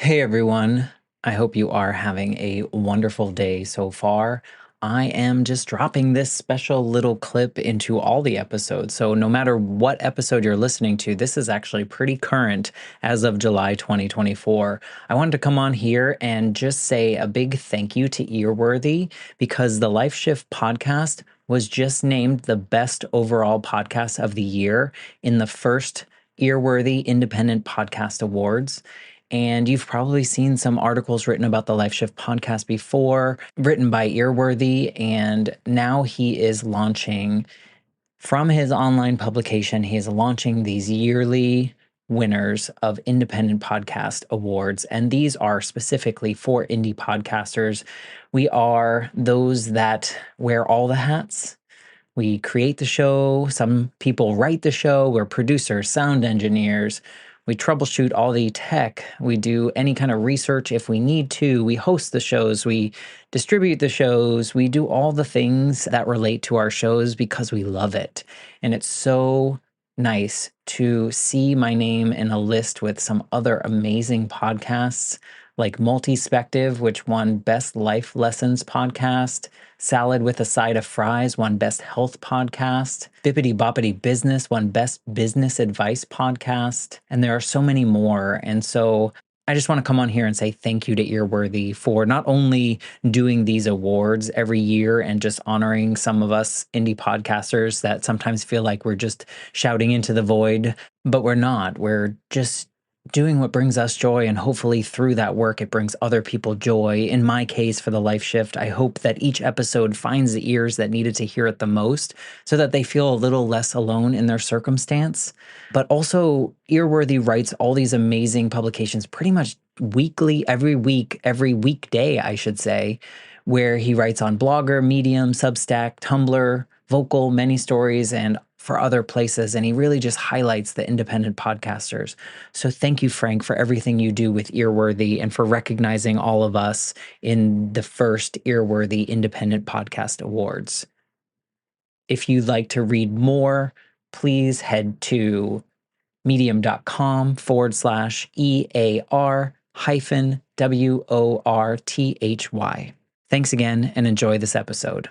Hey everyone, I hope you are having a wonderful day so far. I am just dropping this special little clip into all the episodes. So, no matter what episode you're listening to, this is actually pretty current as of July 2024. I wanted to come on here and just say a big thank you to Earworthy because the Life Shift podcast was just named the best overall podcast of the year in the first Earworthy Independent Podcast Awards. And you've probably seen some articles written about the Life Shift podcast before, written by Earworthy. And now he is launching from his online publication, he is launching these yearly winners of independent podcast awards. And these are specifically for indie podcasters. We are those that wear all the hats. We create the show. Some people write the show. We're producers, sound engineers. We troubleshoot all the tech. We do any kind of research if we need to. We host the shows. We distribute the shows. We do all the things that relate to our shows because we love it. And it's so nice to see my name in a list with some other amazing podcasts like Multispective, which won Best Life Lessons Podcast. Salad with a Side of Fries won Best Health Podcast. Bippity Boppity Business won Best Business Advice Podcast. And there are so many more. And so I just want to come on here and say thank you to Earworthy for not only doing these awards every year and just honoring some of us indie podcasters that sometimes feel like we're just shouting into the void, but we're not. We're just doing what brings us joy, and hopefully through that work it brings other people joy. In my case, for the Life Shift, I hope that each episode finds the ears that needed to hear it the most so that they feel a little less alone in their circumstance. But also, Earworthy writes all these amazing publications pretty much weekly, every week, every weekday, I should say, where he writes on Blogger, Medium, Substack, Tumblr, Vocal, Many Stories, and for other places. And he really just highlights the independent podcasters. So thank you, Frank, for everything you do with Earworthy and for recognizing all of us in the first Earworthy Independent Podcast Awards. If you'd like to read more, please head to medium.com/EAR hyphen WORTHY. Thanks again and enjoy this episode.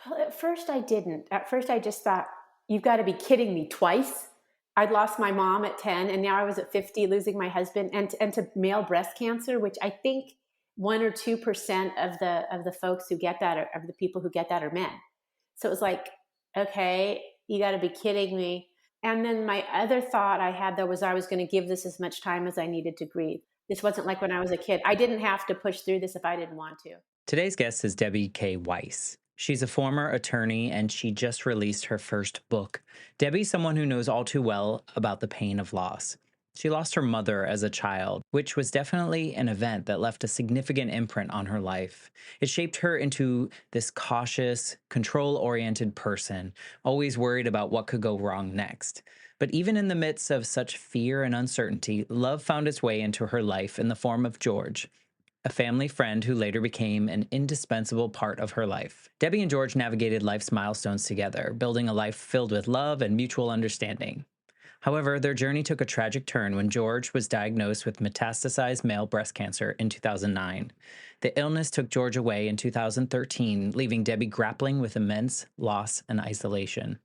Well, at first I didn't. At first I just thought, you've got to be kidding me, twice. I'd lost my mom at 10 and now I was at 50 losing my husband and to male breast cancer, which I think 1 or 2% of the folks who get that of the people who get that are men. So it was like, okay, you got to be kidding me. And then my other thought I had though was I was going to give this as much time as I needed to grieve. This wasn't like when I was a kid. I didn't have to push through this if I didn't want to. Today's guest is Debbie K. Weiss. She's a former attorney and she just released her first book. Debbie's someone who knows all too well about the pain of loss. She lost her mother as a child, which was definitely an event that left a significant imprint on her life. It shaped her into this cautious, control-oriented person, always worried about what could go wrong next. But even in the midst of such fear and uncertainty, love found its way into her life in the form of George, a family friend who later became an indispensable part of her life. Debbie and George navigated life's milestones together, building a life filled with love and mutual understanding. However, their journey took a tragic turn when George was diagnosed with metastasized male breast cancer in 2009. The illness took George away in 2013, leaving Debbie grappling with immense loss and isolation.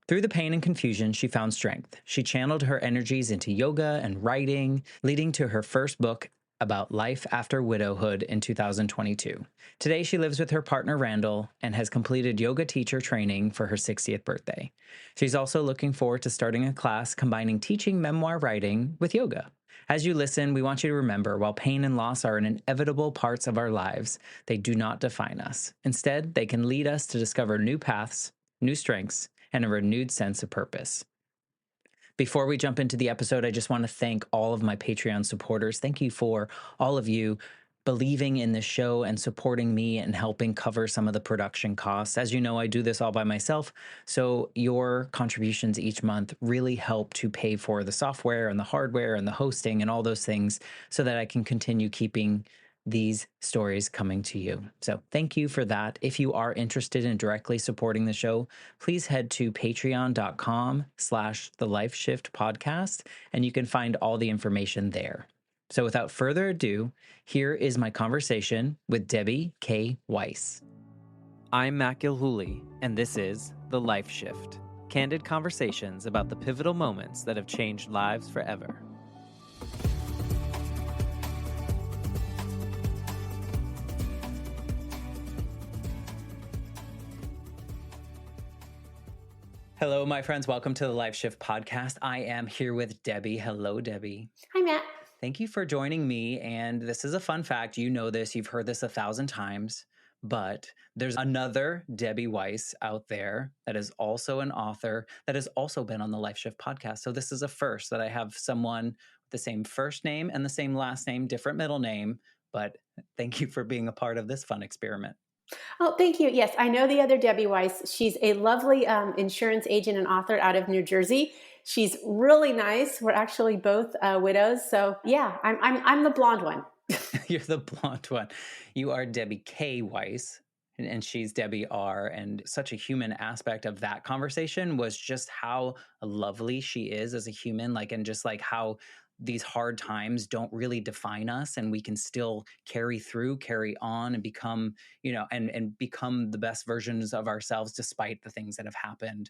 Through the pain and confusion, she found strength. She channeled her energies into yoga and writing, leading to her first book about life after widowhood in 2022. Today, she lives with her partner, Randall, and has completed yoga teacher training for her 60th birthday. She's also looking forward to starting a class combining teaching memoir writing with yoga. As you listen, we want you to remember, while pain and loss are inevitable parts of our lives, they do not define us. Instead, they can lead us to discover new paths, new strengths, and a renewed sense of purpose. Before we jump into the episode, I just want to thank all of my Patreon supporters. Thank you for all of you believing in this show and supporting me and helping cover some of the production costs. As you know, I do this all by myself, so your contributions each month really help to pay for the software and the hardware and the hosting and all those things so that I can continue keeping these stories coming to you. So thank you for that. If you are interested in directly supporting the show, please head to patreon.com/the Life Shift podcast, and you can find all the information there. So without further ado, here is my conversation with Debbie K. Weiss. I'm Matt Gilhooly, and this is The Life Shift, candid conversations about the pivotal moments that have changed lives forever. Hello, my friends. Welcome to the Life Shift podcast. I am here with Debbie. Hello, Debbie. Hi, Matt. Thank you for joining me. And this is a fun fact. You know this, you've heard this 1,000 times, but there's another Debbie Weiss out there that is also an author that has also been on the Life Shift podcast. So this is a first that I have someone with the same first name and the same last name, different middle name. But thank you for being a part of this fun experiment. Oh, thank you. Yes, I know the other Debbie Weiss. She's a lovely insurance agent and author out of New Jersey. She's really nice. We're actually both widows. So yeah, I'm the blonde one. You're the blonde one. You are Debbie K. Weiss, and she's Debbie R. And such a human aspect of that conversation was just how lovely she is as a human, and just how these hard times don't really define us, and we can still carry through, carry on, and become, and become the best versions of ourselves despite the things that have happened.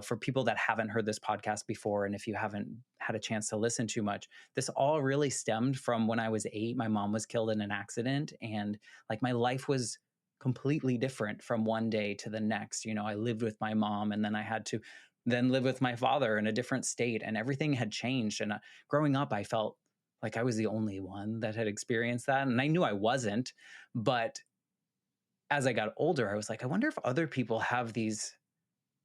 For people that haven't heard this podcast before, and if you haven't had a chance to listen too much, this all really stemmed from when I was 8. My mom was killed in an accident, and my life was completely different from one day to the next. I lived with my mom, and then I had to then live with my father in a different state, and everything had changed. And growing up, I felt like I was the only one that had experienced that, and I knew I wasn't. But as I got older, I was like, I wonder if other people have these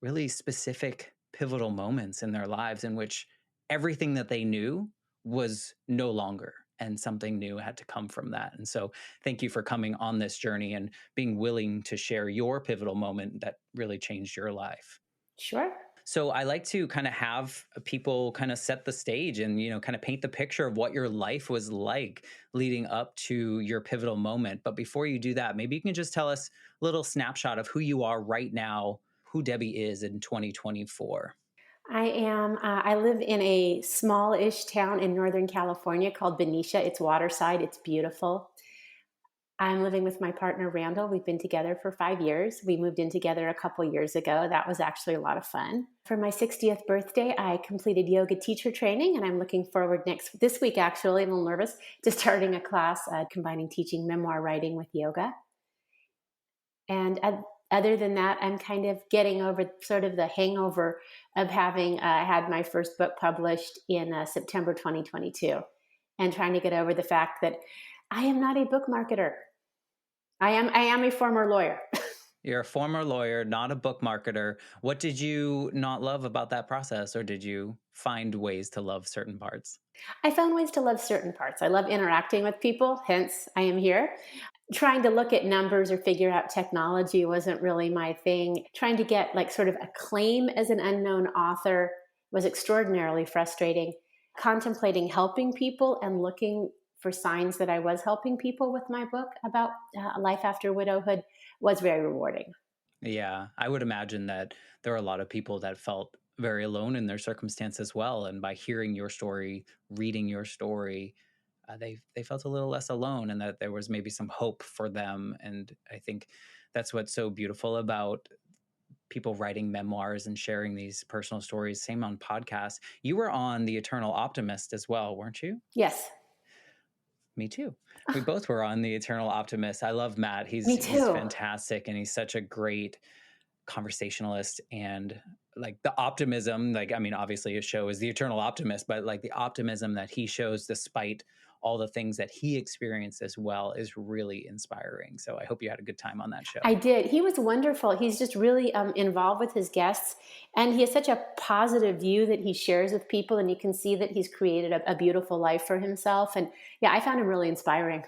really specific pivotal moments in their lives in which everything that they knew was no longer, and something new had to come from that. And so thank you for coming on this journey and being willing to share your pivotal moment that really changed your life. Sure. So I like to kind of have people kind of set the stage and, kind of paint the picture of what your life was like leading up to your pivotal moment. But before you do that, maybe you can just tell us a little snapshot of who you are right now, who Debbie is in 2024. I live in a small-ish town in Northern California called Benicia. It's waterside. It's beautiful. I'm living with my partner, Randall. We've been together for 5 years. We moved in together a couple years ago. That was actually a lot of fun. For my 60th birthday, I completed yoga teacher training, and I'm looking forward this week, actually, I'm a little nervous, to starting a class combining teaching memoir writing with yoga. And other than that, I'm kind of getting over sort of the hangover of having had my first book published in September 2022, and trying to get over the fact that I am not a book marketer. I am a former lawyer. You're a former lawyer, not a book marketer. What did you not love about that process, or did you find ways to love certain parts? I found ways to love certain parts. I love interacting with people, hence I am here. Trying to look at numbers or figure out technology wasn't really my thing. Trying to get sort of acclaim as an unknown author was extraordinarily frustrating. Contemplating helping people and looking for signs that I was helping people with my book about life after widowhood was very rewarding. Yeah, I would imagine that there are a lot of people that felt very alone in their circumstance as well. And by hearing your story, reading your story, they felt a little less alone, and that there was maybe some hope for them. And I think that's what's so beautiful about people writing memoirs and sharing these personal stories. Same on podcasts. You were on The Eternal Optimist as well, weren't you? Yes. Me too. We both were on The Eternal Optimist. I love Matt. Me He's too. fantastic, and he's such a great conversationalist. And the optimism, obviously his show is The Eternal Optimist, but the optimism that he shows despite all the things that he experienced as well is really inspiring. So I hope you had a good time on that show. I did. He was wonderful. He's just really involved with his guests, and he has such a positive view that he shares with people, and you can see that he's created a beautiful life for himself. And yeah, I found him really inspiring.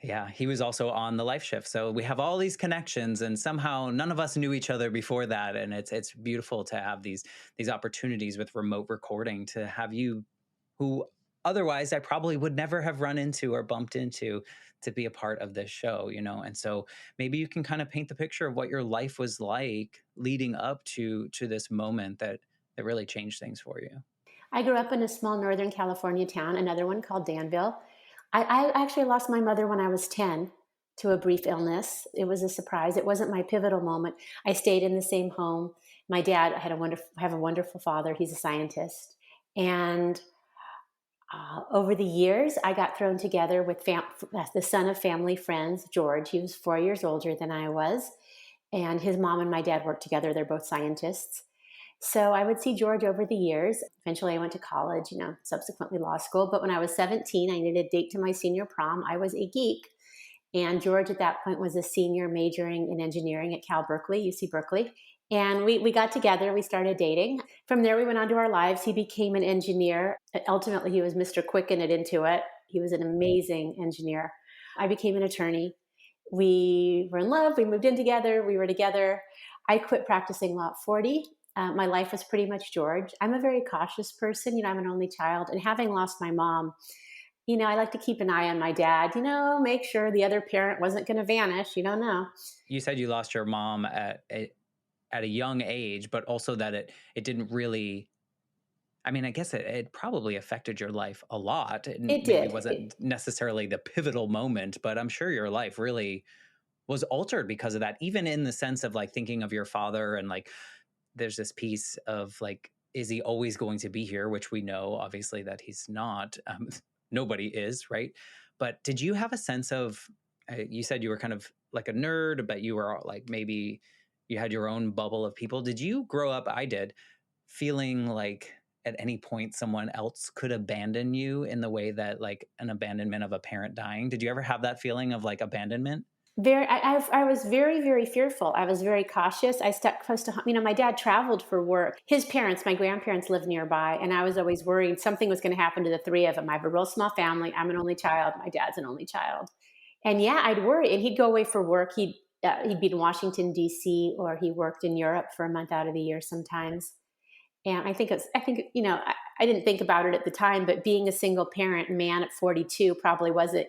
Yeah, he was also on the Life Shift. So we have all these connections, and somehow none of us knew each other before that. And it's beautiful to have these opportunities with remote recording, to have you, who otherwise I probably would never have run into or bumped into, to be a part of this show, And so maybe you can kind of paint the picture of what your life was like leading up to this moment that really changed things for you. I grew up in a small Northern California town, another one called Danville. I actually lost my mother when I was 10 to a brief illness. It was a surprise. It wasn't my pivotal moment. I stayed in the same home. My dad had have a wonderful father. He's a scientist. And over the years, I got thrown together with the son of family friends, George. He was 4 years older than I was. And his mom and my dad worked together. They're both scientists. So I would see George over the years. Eventually, I went to college, subsequently law school. But when I was 17, I needed a date to my senior prom. I was a geek. And George at that point was a senior majoring in engineering at Cal Berkeley, UC Berkeley. And we got together, we started dating. From there, we went on to our lives. He became an engineer. Ultimately, he was Mr. Quicken it into it. He was an amazing engineer. I became an attorney. We were in love. We moved in together. We were together. I quit practicing law at 40. My life was pretty much George. I'm a very cautious person. I'm an only child. And having lost my mom, I like to keep an eye on my dad, make sure the other parent wasn't going to vanish. You don't know. You said you lost your mom at a young age, but also that it didn't really, I mean, I guess it probably affected your life a lot. It It maybe did. wasn't necessarily the pivotal moment, but I'm sure your life really was altered because of that, even in the sense of like thinking of your father and like there's this piece of like, is he always going to be here? Which we know obviously that he's not. Nobody is, right? But did you have a sense of, you said you were kind of like a nerd, but you were like maybe you had your own bubble of people. Did you grow up, I did, feeling like at any point someone else could abandon you in the way that like an abandonment of a parent dying? Did you ever have that feeling of like abandonment? I was very, very fearful. I was very cautious. I stuck close to home. My dad traveled for work. His parents, my grandparents lived nearby, and I was always worried something was going to happen to the three of them. I have a real small family. I'm an only child. My dad's an only child. And yeah, I'd worry. And he'd go away for work. He'd be in Washington, D.C., or he worked in Europe for a month out of the year sometimes. And I didn't think about it at the time, but being a single parent man at 42 probably wasn't,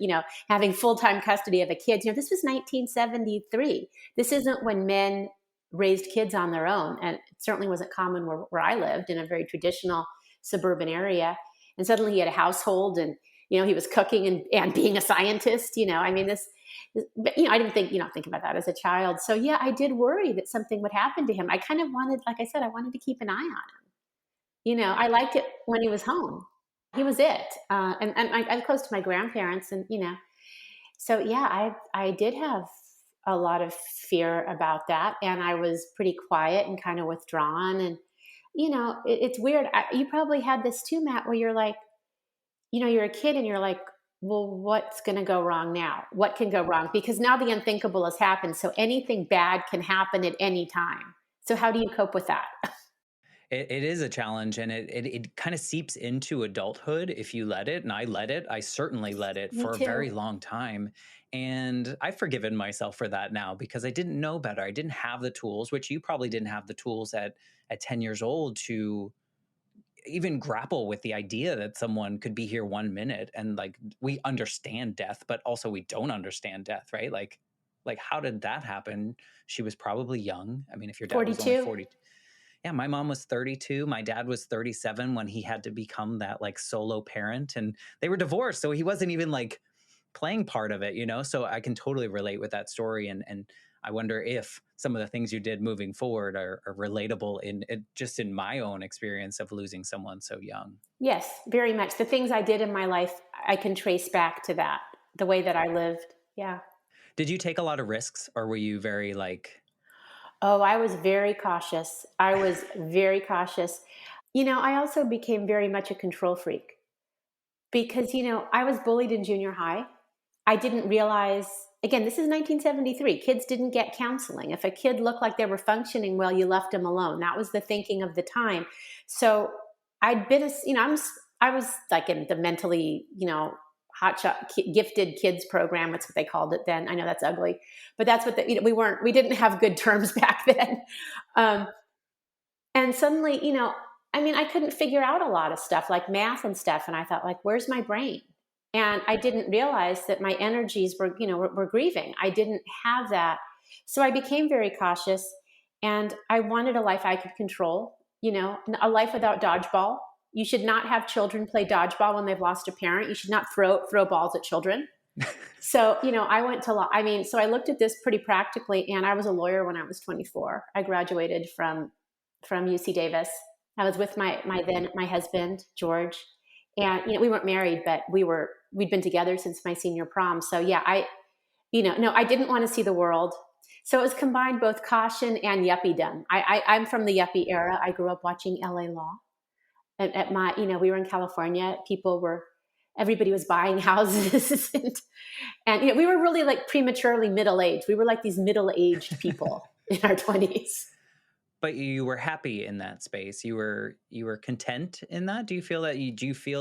having full-time custody of a kid. This was 1973. This isn't when men raised kids on their own. And it certainly wasn't common where I lived, in a very traditional suburban area. And suddenly he had a household and, he was cooking and being a scientist, but I didn't think about that as a child. So yeah, I did worry that something would happen to him. I kind of wanted, like I said, I wanted to keep an eye on him. I liked it when he was home. He was it. And I was close to my grandparents and, so yeah, I did have a lot of fear about that. And I was pretty quiet and kind of withdrawn. And, it's weird. You probably had this too, Matt, where you're like, you're a kid and you're like, well, what's going to go wrong now? What can go wrong? Because now the unthinkable has happened. So anything bad can happen at any time. So how do you cope with that? It is a challenge, and it kind of seeps into adulthood if you let it. And I let it. I certainly let it Me for a too. very long time. And I've forgiven myself for that now because I didn't know better. I didn't have the tools, which you probably didn't have the tools at 10 years old to even grapple with the idea that someone could be here 1 minute and like we understand death, but also we don't understand death, right? Like how did that happen? She was probably young. I mean, if your dad was only 42. 40, yeah, my mom was 32. My dad was 37 when he had to become that like solo parent and they were divorced. So he wasn't even like playing part of it. So I can totally relate with that story. And I wonder if some of the things you did moving forward are relatable in just in my own experience of losing someone so young. Yes, very much. The things I did in my life, I can trace back to that, the way that I lived. Yeah. Did you take a lot of risks or were you very like, Oh, I was very cautious. I was very cautious. I also became very much a control freak because, I was bullied in junior high. I didn't realize, again, this is 1973. Kids didn't get counseling. If a kid looked like they were functioning well, you left them alone. That was the thinking of the time. So I'd been, I was like in the mentally, hotshot gifted kids program. That's what they called it then. I know that's ugly, but that's what we didn't have good terms back then. Um, and suddenly, I couldn't figure out a lot of stuff like math and stuff. And I thought, like, where's my brain? And I didn't realize that my energies were grieving. I didn't have that. So I became very cautious and I wanted a life I could control, a life without dodgeball. You should not have children play dodgeball when they've lost a parent. You should not throw balls at children. So, I went to law. I mean, so I looked at this pretty practically, and I was a lawyer when I was 24. I graduated from UC Davis. I was with my husband, George, and we weren't married, but we'd been together since my senior prom. So yeah, no, I didn't want to see the world. So it was combined both caution and yuppiedom. I'm from the yuppie era. I grew up watching LA Law. At my, we were in California. Everybody was buying houses, and we were really like prematurely middle-aged. We were like these middle-aged people in our 20s. But you were happy in that space. You were content in that. Do you feel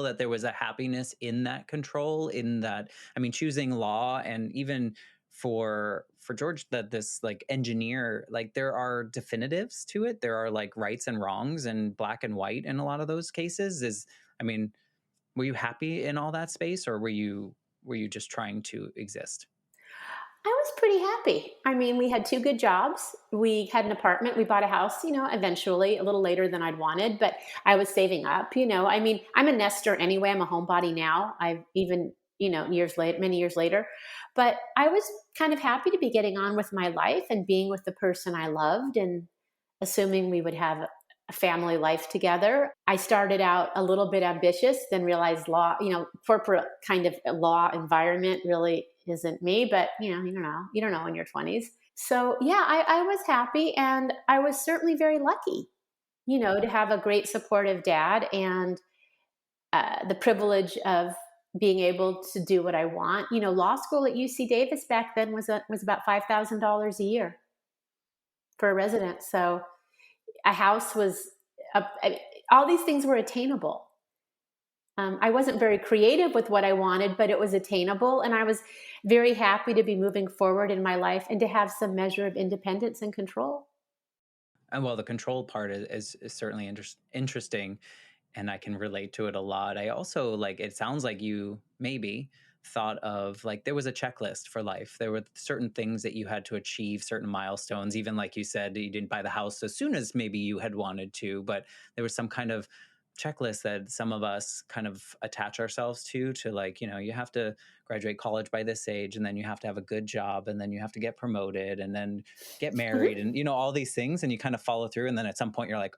that there was a happiness in that control, in that, I mean, choosing law, and even for George, that this like engineer, like there are definitives to it. There are like rights and wrongs and black and white in a lot of those cases. I mean, were you happy in all that space, or were you just trying to exist? I was pretty happy. I mean, we had two good jobs. We had an apartment. We bought a house, eventually, a little later than I'd wanted, but I was saving up, I mean, I'm a nester anyway. I'm a homebody now. I've even, many years later. But I was kind of happy to be getting on with my life and being with the person I loved and assuming we would have a family life together. I started out a little bit ambitious, then realized law, corporate kind of law environment really isn't me, but you don't know in your 20s. So yeah, I was happy, and I was certainly very lucky, to have a great supportive dad, and the privilege of being able to do what I want. Law school at UC Davis back then was about $5,000 a year for a resident. So a house was, all these things were attainable. I wasn't very creative with what I wanted, but it was attainable. And I was very happy to be moving forward in my life and to have some measure of independence and control. And well, the control part is certainly interesting, and I can relate to it a lot. I also like, it sounds like you maybe thought of like there was a checklist for life. There were certain things that you had to achieve, certain milestones. Even like you said, you didn't buy the house as soon as maybe you had wanted to, but there was some kind of checklist that some of us kind of attach ourselves to like, you have to graduate college by this age, and then you have to have a good job, and then you have to get promoted, and then get married, Mhm. and all these things, and you kind of follow through, and then at some point you're like,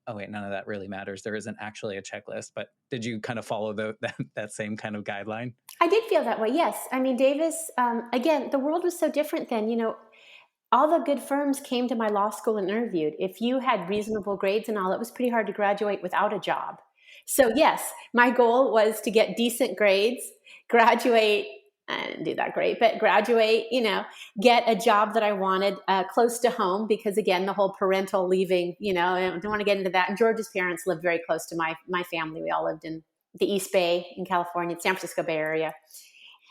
oh wait, none of that really matters. There isn't actually a checklist. But did you kind of follow that same kind of guideline? I did feel that way. Yes. I mean, Davis, again, the world was so different then, all the good firms came to my law school and interviewed. If you had reasonable grades and all, it was pretty hard to graduate without a job. So yes, my goal was to get decent grades, graduate. I didn't do that great, but graduate, get a job that I wanted close to home, because again, the whole parental leaving, I don't want to get into that. And George's parents lived very close to my family. We all lived in the East Bay in California, San Francisco Bay Area.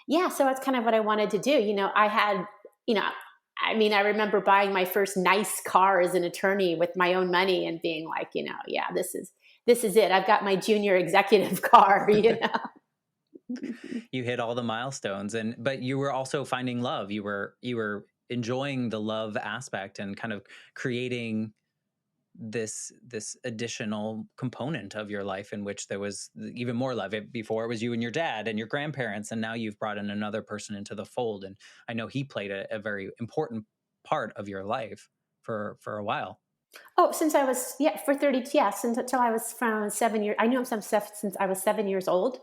Yeah, so that's kind of what I wanted to do. I had, I mean, I remember buying my first nice car as an attorney with my own money and being like, yeah, this is it. I've got my junior executive car. You hit all the milestones, but you were also finding love. You were enjoying the love aspect and kind of creating this additional component of your life in which there was even more love. Before it was you and your dad and your grandparents, and now you've brought in another person into the fold, and I know he played a very important part of your life for a while. Oh, since I was, yeah, for 30, yeah, since until I was from 7 years. I knew him some stuff since I was 7 years old.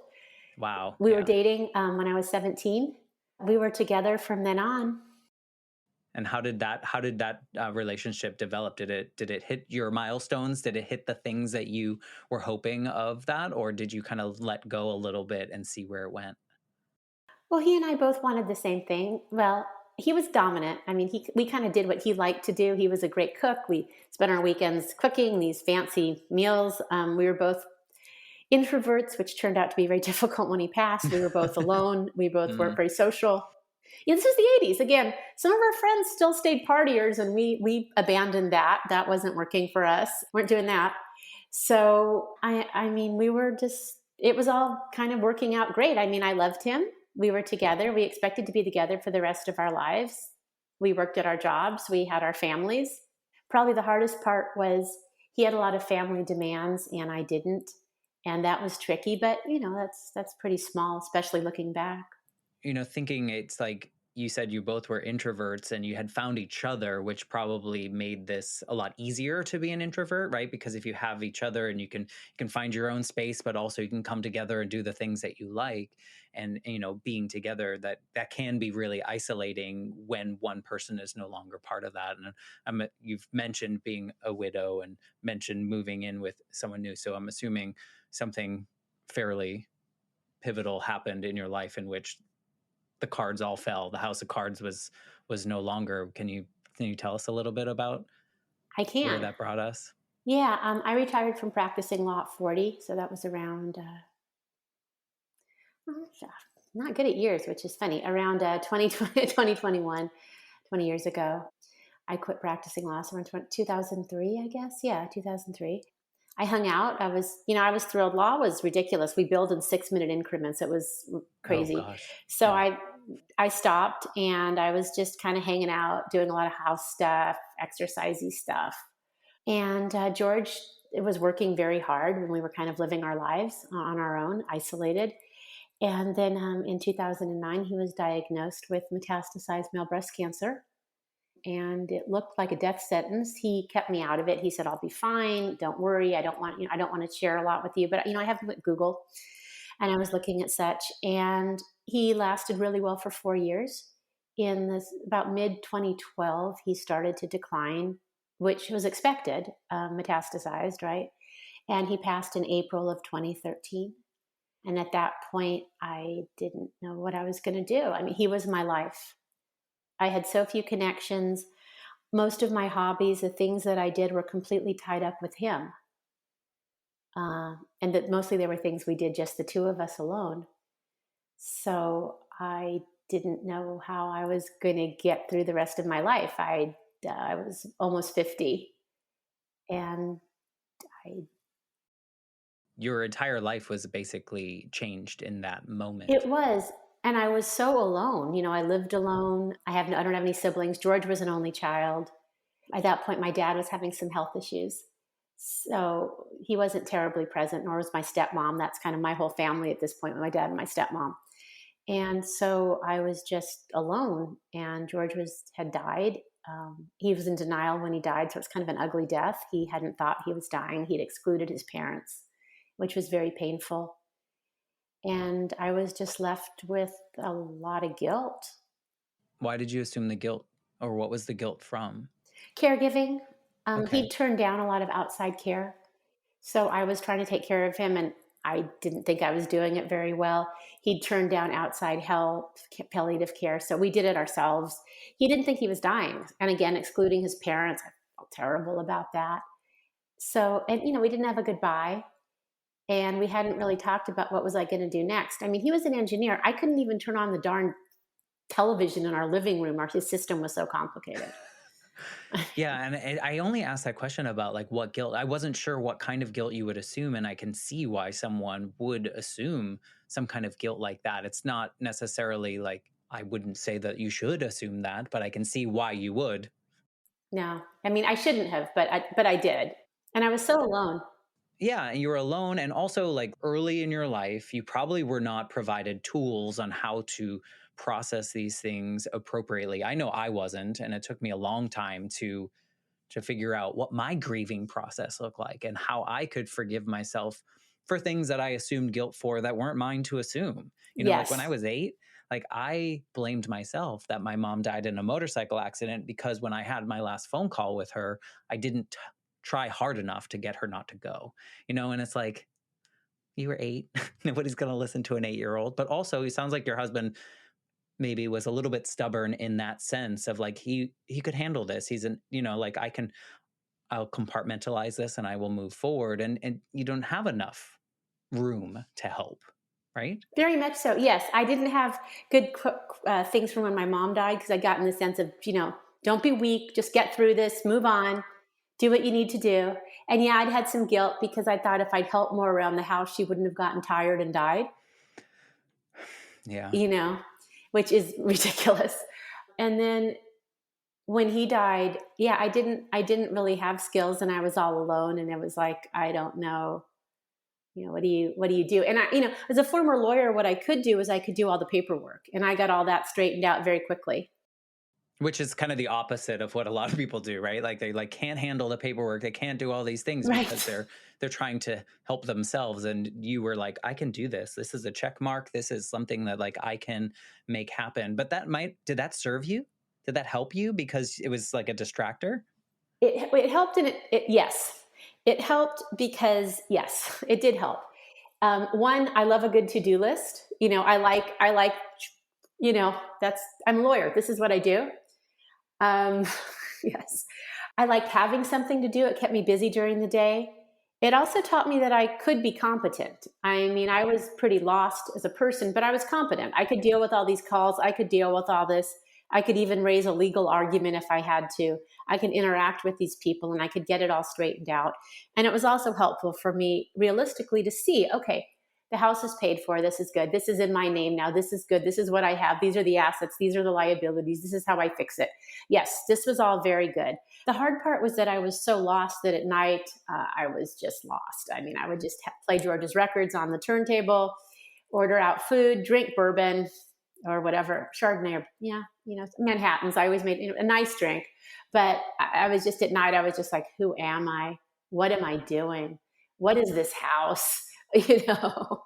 Wow. We were Yeah. dating when I was 17. We were together from then on. And how did that relationship develop? Did it hit your milestones? Did it hit the things that you were hoping of that, or did you kind of let go a little bit and see where it went? Well, he and I both wanted the same thing. Well, he was dominant. I mean, we kind of did what he liked to do. He was a great cook. We spent our weekends cooking these fancy meals. We were both introverts, which turned out to be very difficult when he passed. We were both alone. We both weren't Mm. very social. Yeah, this is the 80s. Again, some of our friends still stayed partiers, and we abandoned that. That wasn't working for us. Weren't doing that. So I mean, we were just, it was all kind of working out great. I mean, I loved him. We were together. We expected to be together for the rest of our lives. We worked at our jobs. We had our families. Probably the hardest part was he had a lot of family demands and I didn't. And that was tricky, but that's pretty small, especially looking back. Thinking it's like you said you both were introverts and you had found each other, which probably made this a lot easier to be an introvert, right? Because if you have each other and you can find your own space, but also you can come together and do the things that you like. And being together, that can be really isolating when one person is no longer part of that. And you've mentioned being a widow and mentioned moving in with someone new. So I'm assuming something fairly pivotal happened in your life in which the cards all fell. The house of cards was no longer. Can you tell us a little bit about I where can. that brought us? Yeah, I retired from practicing law at 40, so that was around, yeah, not good at years, which is funny, around 2020, 2021, 20 years ago. I quit practicing law, so around 2003, I guess. Yeah, 2003. I hung out. I was thrilled. Law was ridiculous. We billed in 6-minute increments. It was Oh crazy. gosh. So Yeah. I stopped and I was just kind of hanging out, doing a lot of house stuff, exercisey stuff. And George was working very hard when we were kind of living our lives on our own, isolated. And then in 2009, he was diagnosed with metastasized male breast cancer. And it looked like a death sentence. He kept me out of it. He said, "I'll be fine. Don't worry. I don't want to share a lot with you." But I have Google, and I was looking at such. And he lasted really well for 4 years. In this about mid 2012, he started to decline, which was expected, metastasized, right? And he passed in April of 2013. And at that point, I didn't know what I was going to do. I mean, he was my life. I had so few connections. Most of my hobbies, the things that I did, were completely tied up with him. And that mostly they were things we did just the two of us alone. So I didn't know how I was going to get through the rest of my life. I was almost 50, and I Your entire life was basically changed in that it moment. was, and I was so alone. I lived alone. I don't have any siblings. George was an only child. At that point, my dad was having some health issues. So he wasn't terribly present, nor was my stepmom. That's kind of my whole family at this point, with my dad and my stepmom. And so I was just alone. And George had died. He was in denial when he died, so it's kind of an ugly death. He hadn't thought he was dying. He'd excluded his parents, which was very painful. And I was just left with a lot of guilt. Why did you assume the guilt, or what was the guilt from? Caregiving. He Okay. turned down a lot of outside care. So I was trying to take care of him, and I didn't think I was doing it very well. He turned down outside help, palliative care. So we did it ourselves. He didn't think he was dying. And again, excluding his parents, I felt terrible about that. So, and we didn't have a goodbye. And we hadn't really talked about what was I going to do next. I mean, he was an engineer. I couldn't even turn on the darn television in our living room. His system was so complicated. Yeah, and I only asked that question about like what guilt. I wasn't sure what kind of guilt you would assume, and I can see why someone would assume some kind of guilt like that. It's not necessarily like I wouldn't say that you should assume that, but I can see why you would. No, I mean, I shouldn't have, but I did. And I was so alone. Yeah, and you were alone, and also like early in your life, you probably were not provided tools on how to process these things appropriately. I know I wasn't, and it took me a long time to figure out what my grieving process looked like and how I could forgive myself for things that I assumed guilt for that weren't mine to assume. Like when I Yes. was 8, like I blamed myself that my mom died in a motorcycle accident because when I had my last phone call with her, I didn't try hard enough to get her not to go. And it's like you were 8. Nobody's going to listen to an 8-year-old. But also, it sounds like your husband maybe was a little bit stubborn in that sense of like he could handle this. He's an like I'll compartmentalize this and I will move forward. And you don't have enough room to help, right? Very much so. Yes, I didn't have good things from when my mom died, because I got in the sense of, don't be weak, just get through this, move on, do what you need to do. And yeah, I'd had some guilt because I thought if I'd helped more around the house, she wouldn't have gotten tired and died, Yeah. you know, which is ridiculous. And then when he died, yeah, I didn't really have skills, and I was all alone, and it was like, I don't know What do you do? And as a former lawyer, what I could do is I could do all the paperwork, and I got all that straightened out very quickly. Which is kind of the opposite of what a lot of people do, right? Like they like can't handle the paperwork, they can't do all these things because Right. they're trying to help themselves. And you were like, I can do this. This is a check mark. This is something that like I can make happen. But did that serve you? Did that help you because it was like a distractor? It helped, and yes, it helped because yes, it did help. One, I love a good to do list. I like that's I'm a lawyer. This is what I do. Um, yes, I liked having something to do. It kept me busy during the day. It also taught me that I could be competent. I mean, I was pretty lost as a person, but I was competent. I could deal with all these calls. I could deal with all this. I could even raise a legal argument if I had to. I could interact with these people and I could get it all straightened out. And it was also helpful for me realistically to see, okay, the house is paid for. This is good. This is in my name now. This is good. This is what I have. These are the assets. These are the liabilities. This is how I fix it. Yes, this was all very good. The hard part was that I was so lost that at night I was just lost. I mean, I would just play George's records on the turntable, order out food, drink bourbon or whatever, Chardonnay or, Manhattans. I always made a nice drink. But I was just at night, I was just like, who am I? What am I doing? What is this house? You know?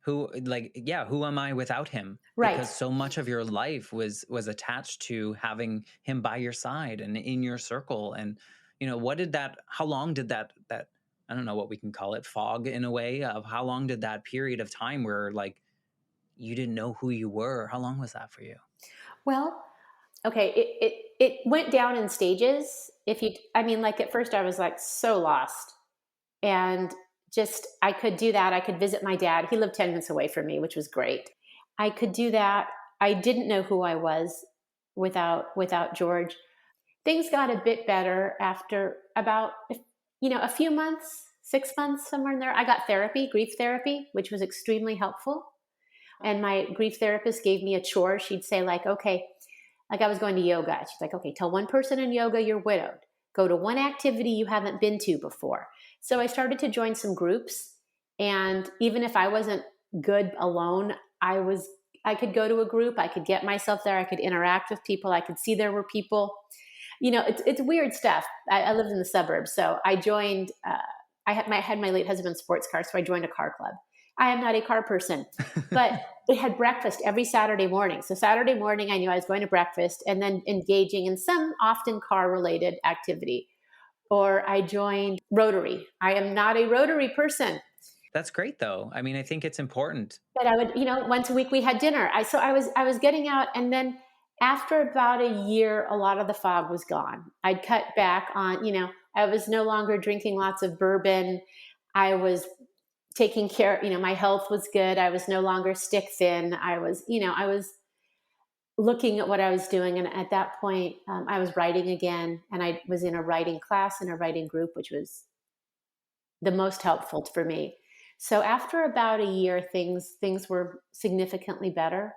Who like yeah, who am I without him? Right. Because so much of your life was attached to having him by your side and in your circle. And what did that how long did that I don't know what we can call it, fog in a way, of how long did that period of time where like you didn't know who you were, how long was that for you? Well, okay, it went down in stages. I mean, like at first I was like so lost, and just I could do that. I could visit my dad. He lived 10 minutes away from me, which was great. I could do that. I didn't know who I was without George. Things got a bit better after about a few months, 6 months, somewhere in there. I got therapy, grief therapy, which was extremely helpful. And my grief therapist gave me a chore. She'd say, like, okay, like I was going to yoga. She's like, okay, tell one person in yoga you're widowed. Go to one activity you haven't been to before. So I started to join some groups. And even if I wasn't good alone, I could go to a group, I could get myself there, I could interact with people, I could see there were people. It's weird stuff. I lived in the suburbs, so I joined. I had my late husband's sports car, so I joined a car club. I am not a car person, but it had breakfast every Saturday morning. So Saturday morning, I knew I was going to breakfast and then engaging in some often car related activity. Or I joined Rotary. I am not a Rotary person, That's great though. I mean, I think it's important. but I would, once a week we had dinner. I was getting out, and then after about a year, a lot of the fog was gone. I'd cut back on, I was no longer drinking lots of bourbon. I was taking care, my health was good. I was no longer stick thin. I was looking at what I was doing. And at that point, I was writing again, and I was in a writing class and a writing group, which was the most helpful for me. So after about a year, things were significantly better.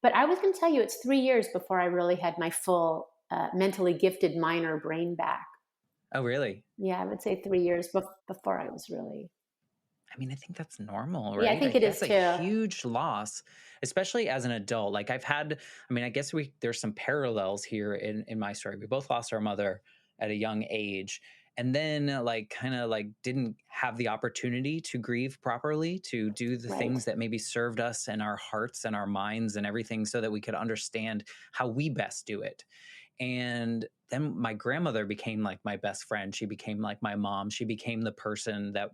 But I was going to tell you, it's 3 years before I really had my full mentally gifted minor brain back. Oh, really? Yeah, I would say 3 years before I was really. I mean, I think that's normal, Yeah, I right? think Like it is that's a too. huge loss, especially as an adult. Like I mean, I guess there's some parallels here in my story. We both lost our mother at a young age, and then like kind of like didn't have the opportunity to grieve properly, to do the Right. things that maybe served us and our hearts and our minds and everything so that we could understand how we best do it. And then my grandmother became like my best friend. She became like my mom. She became the person that,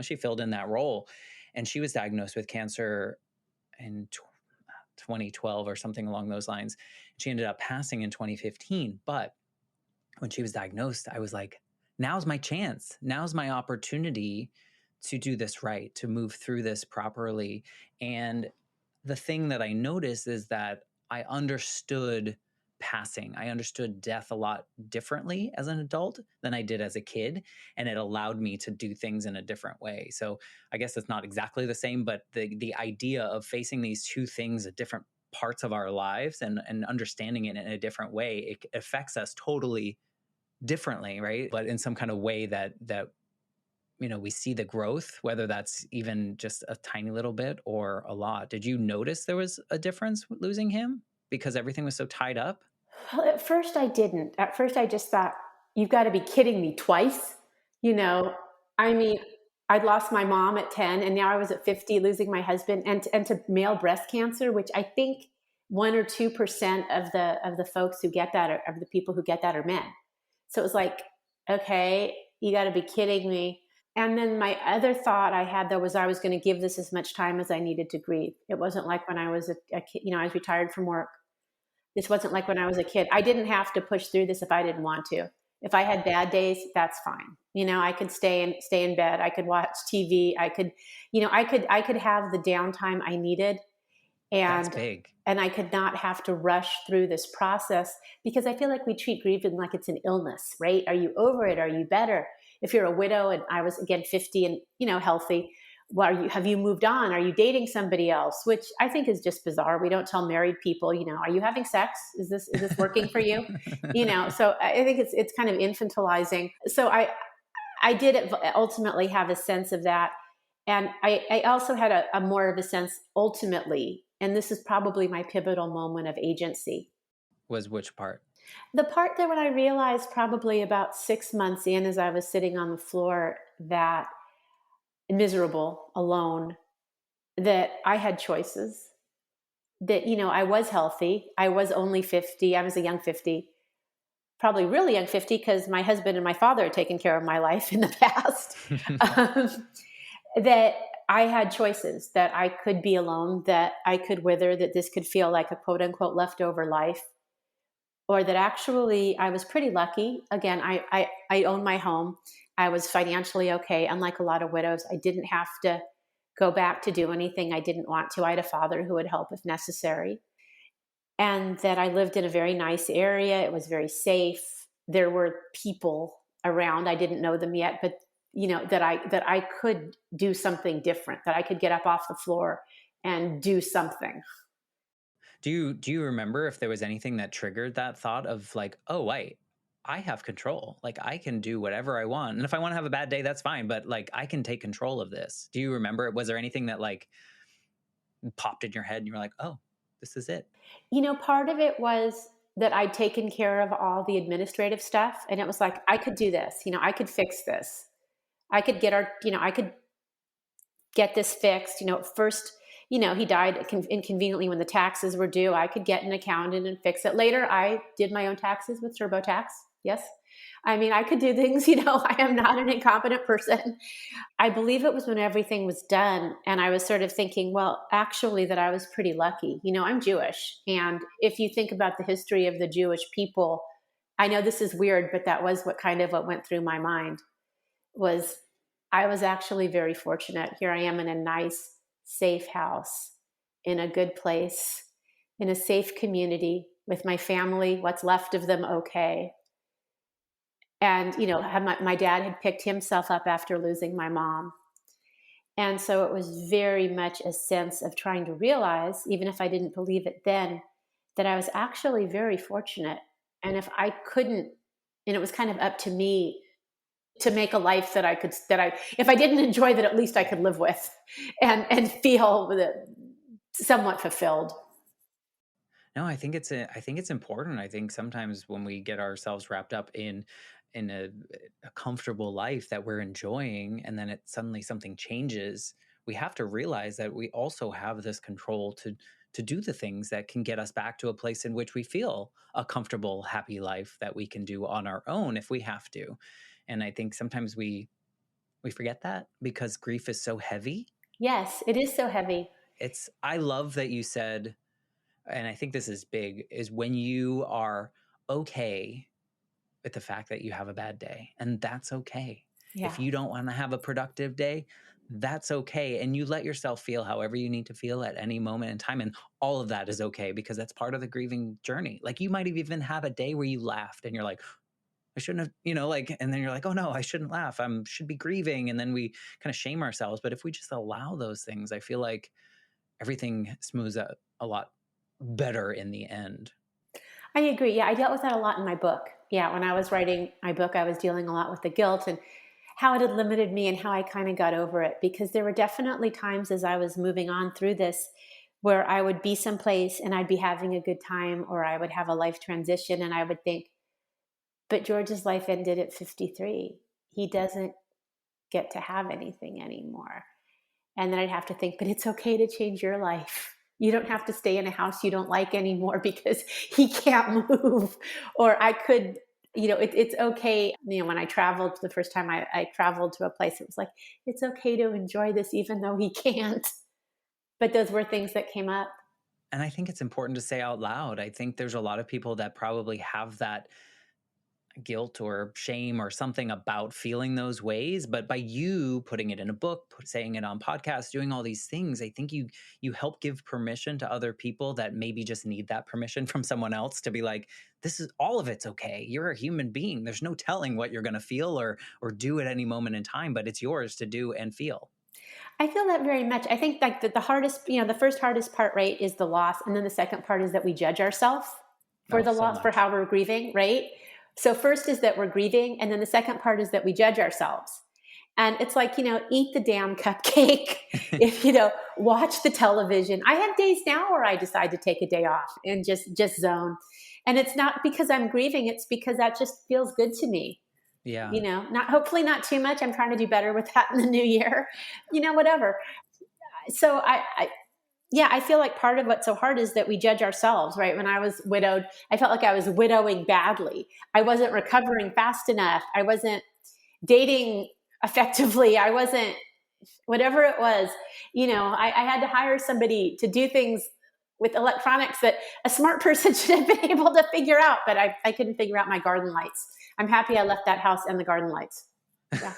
she filled in that role. And she was diagnosed with cancer in 2012 or something along those lines. She ended up passing in 2015. But when she was diagnosed, I was like, now's my chance. Now's my opportunity to do this right, to move through this properly. And the thing that I noticed is that I understood passing. I understood death a lot differently as an adult than I did as a kid. And it allowed me to do things in a different way. So I guess it's not exactly the same, but the idea of facing these two things at different parts of our lives and understanding it in a different way, it affects us totally differently, right? But in some kind of way that we see the growth, whether that's even just a tiny little bit or a lot. Did you notice there was a difference with losing him because everything was so tied up? Well, at first I didn't. At first I just thought, you've got to be kidding me twice. You know, I mean, I'd lost my mom at 10 and now I was at 50 losing my husband and to male breast cancer, which I think 1 or 2% of the folks who get that of the people who get that are men. So it was like, okay, you got to be kidding me. And then my other thought I had though was I was going to give this as much time as I needed to grieve. It wasn't like when I was a kid, I was retired from work. This wasn't like when I was a kid. I didn't have to push through this if I didn't want to. If I had bad days, that's fine. I could stay in bed. I could watch TV. I could have the downtime I needed, That's and big. I could not have to rush through this process because I feel like we treat grieving like it's an illness, right? Are you over it? Are you better? If you're a widow and I was again 50 and healthy, well, have you moved on? Are you dating somebody else? Which I think is just bizarre. We don't tell married people, are you having sex? Is this working for you? So I think it's kind of infantilizing. So I did ultimately have a sense of that. And I also had a more of a sense ultimately, and this is probably my pivotal moment of agency. Was which part? The part that when I realized probably about 6 months in, as I was sitting on the floor, that miserable, alone, that I had choices, that, I was healthy. I was only 50. I was a young 50, probably really young 50, because my husband and my father had taken care of my life in the past. um, that I had choices, that I could be alone, that I could wither, that this could feel like a quote unquote leftover life, or that actually I was pretty lucky. Again, I owned my home. I was financially okay. Unlike a lot of widows, I didn't have to go back to do anything I didn't want to. I had a father who would help if necessary. And that I lived in a very nice area. It was very safe. There were people around. I didn't know them yet, but that I could do something different, that I could get up off the floor and do something. Do you remember if there was anything that triggered that thought of like, oh wait, I have control. Like I can do whatever I want. And if I want to have a bad day, that's fine. But like I can take control of this. Do you remember? Was there anything that like popped in your head and you were like, oh, this is it? Part of it was that I'd taken care of all the administrative stuff, and it was like I could do this. I could fix this. I could get I could get this fixed. First, he died inconveniently when the taxes were due. I could get an accountant and fix it. Later, I did my own taxes with TurboTax. Yes. I mean, I could do things, I am not an incompetent person. I believe it was when everything was done. And I was sort of thinking, well, actually, that I was pretty lucky. I'm Jewish. And if you think about the history of the Jewish people, I know this is weird, but that was what went through my mind was I was actually very fortunate. Here I am in a nice, safe house, in a good place, in a safe community with my family, what's left of them okay. And, my dad had picked himself up after losing my mom. And so it was very much a sense of trying to realize, even if I didn't believe it then, that I was actually very fortunate. And if I couldn't, and it was kind of up to me to make a life if I didn't enjoy that, at least I could live with and feel somewhat fulfilled. No, I think it's important. I think sometimes when we get ourselves wrapped up in a comfortable life that we're enjoying, and then it suddenly something changes, we have to realize that we also have this control to do the things that can get us back to a place in which we feel a comfortable, happy life that we can do on our own if we have to. And I think sometimes we forget that because grief is so heavy. Yes, it is so heavy. It's I love that you said, and I think this is big, is when you are okay with the fact that you have a bad day, and that's okay. If Yeah. you don't want to have a productive day, that's okay. And you let yourself feel however you need to feel at any moment in time. And all of that is okay because that's part of the grieving journey. Like you might have even had a day where you laughed and you're like, I shouldn't have, like, and then you're like, oh no, I shouldn't laugh. I should be grieving. And then we kind of shame ourselves. But if we just allow those things, I feel like everything smooths out a lot better in the end. I agree. Yeah, I dealt with that a lot in my book. Yeah, when I was writing my book, I was dealing a lot with the guilt, how it had limited me and how I kind of got over it, because there were definitely times as I was moving on through this where I would be someplace and I'd be having a good time, or I would have a life transition and I would think, but George's life ended at 53. He doesn't get to have anything anymore. And then I'd have to think, but it's okay to change your life. You don't have to stay in a house you don't like anymore because he can't move. Or I could, it's okay. When I traveled the first time I traveled to a place, it was like, it's okay to enjoy this even though he can't. But those were things that came up. And I think it's important to say out loud. I think there's a lot of people that probably have that guilt or shame or something about feeling those ways, but by you putting it in a book, saying it on podcasts, doing all these things, I think you help give permission to other people that maybe just need that permission from someone else to be like, this is, all of it's okay, you're a human being, there's no telling what you're going to feel or do at any moment in time, but it's yours to do and feel. I feel that very much. I think like the hardest, the first hardest part, right, is the loss. And then the second part is that we judge ourselves for Oh, the so loss, for much. how we're grieving, right? So first is that we're grieving. And then the second part is that we judge ourselves. And it's like, eat the damn cupcake. If, watch the television. I have days now where I decide to take a day off and just zone. And it's not because I'm grieving. It's because that just feels good to me. Yeah. Not, hopefully not too much. I'm trying to do better with that in the new year, whatever. So yeah, I feel like part of what's so hard is that we judge ourselves, right? When I was widowed, I felt like I was widowing badly. I wasn't recovering fast enough. I wasn't dating effectively. I wasn't, whatever it was, I had to hire somebody to do things with electronics that a smart person should have been able to figure out, but I couldn't figure out my garden lights. I'm happy I left that house and the garden lights. Yeah.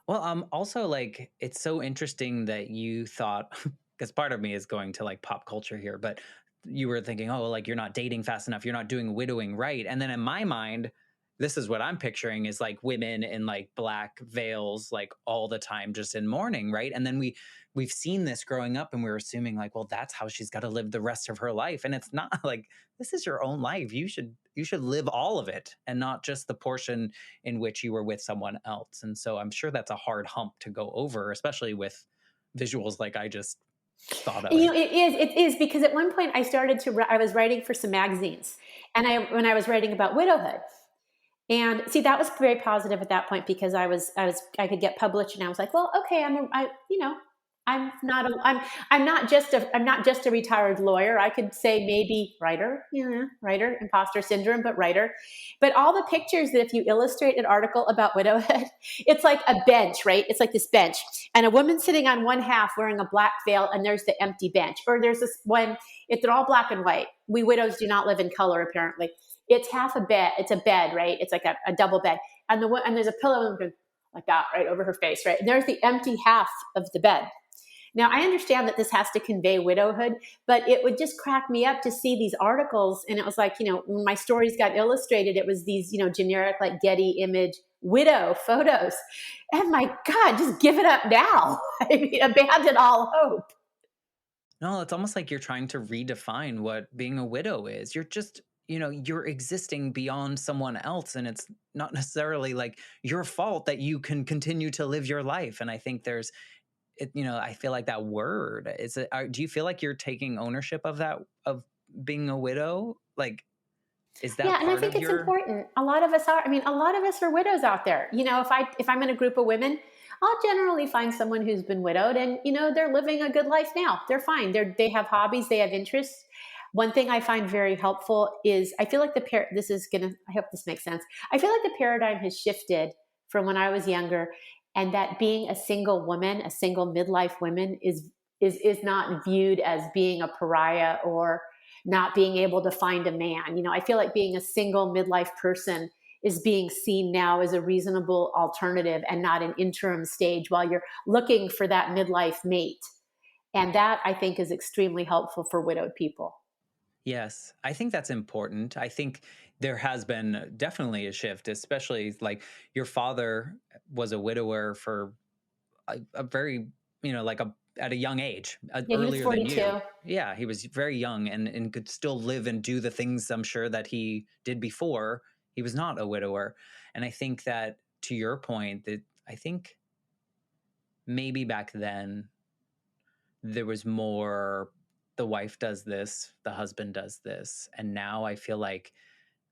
Well, also like it's so interesting that you thought, because part of me is going to like pop culture here, but you were thinking, oh, like you're not dating fast enough, you're not doing widowing right. And then in my mind, this is what I'm picturing is like women in like black veils, like all the time, just in mourning, right? And then we've seen this growing up, and we're assuming like, well, that's how she's got to live the rest of her life. And it's not like this is your own life. You should live all of it and not just the portion in which you were with someone else. And so I'm sure that's a hard hump to go over, especially with visuals like I just thought of. It is because at one point I was writing for some magazines, and when I was writing about widowhood, and see, that was very positive at that point because I could get published, and I was like, well, okay, I'm not just a retired lawyer. I could say maybe writer, writer, imposter syndrome, but writer. But all the pictures that if you illustrate an article about widowhood, it's like a bench, right? It's like this bench, and a woman sitting on one half wearing a black veil, and there's the empty bench. Or there's this one, if they're all black and white. We widows do not live in color, apparently. It's half a bed. It's a bed, right? It's like a double bed, and there's a pillow like that right over her face, right? And there's the empty half of the bed. Now, I understand that this has to convey widowhood, but it would just crack me up to see these articles. And it was like, when my stories got illustrated, it was these, generic like Getty image widow photos. And my God, just give it up now. I mean, abandon all hope. No, it's almost like you're trying to redefine what being a widow is. You're just, you're existing beyond someone else. And it's not necessarily like your fault that you can continue to live your life. And I think there's, I feel like that word is it, do you feel like you're taking ownership of that, of being a widow? Like, is that Yeah, and I part think of it's your, important. A lot of us are. I mean, a lot of us are widows out there. If I'm in a group of women, I'll generally find someone who's been widowed, and they're living a good life now. They're fine. They have hobbies. They have interests. One thing I find very helpful is I feel like this is gonna. I hope this makes sense. I feel like the paradigm has shifted from when I was younger, and that being a single woman, a single midlife woman, is not viewed as being a pariah or not being able to find a man. I feel like being a single midlife person is being seen now as a reasonable alternative and not an interim stage while you're looking for that midlife mate. And that I think is extremely helpful for widowed people. yes, I think that's important. I think there has been definitely a shift, especially like your father was a widower for a very, like at a young age, Yeah, he was earlier than 42. you. Yeah, he was very young and could still live and do the things I'm sure that he did before he was not a widower. And I think that to your point, that I think maybe back then there was more the wife does this, the husband does this. And now I feel like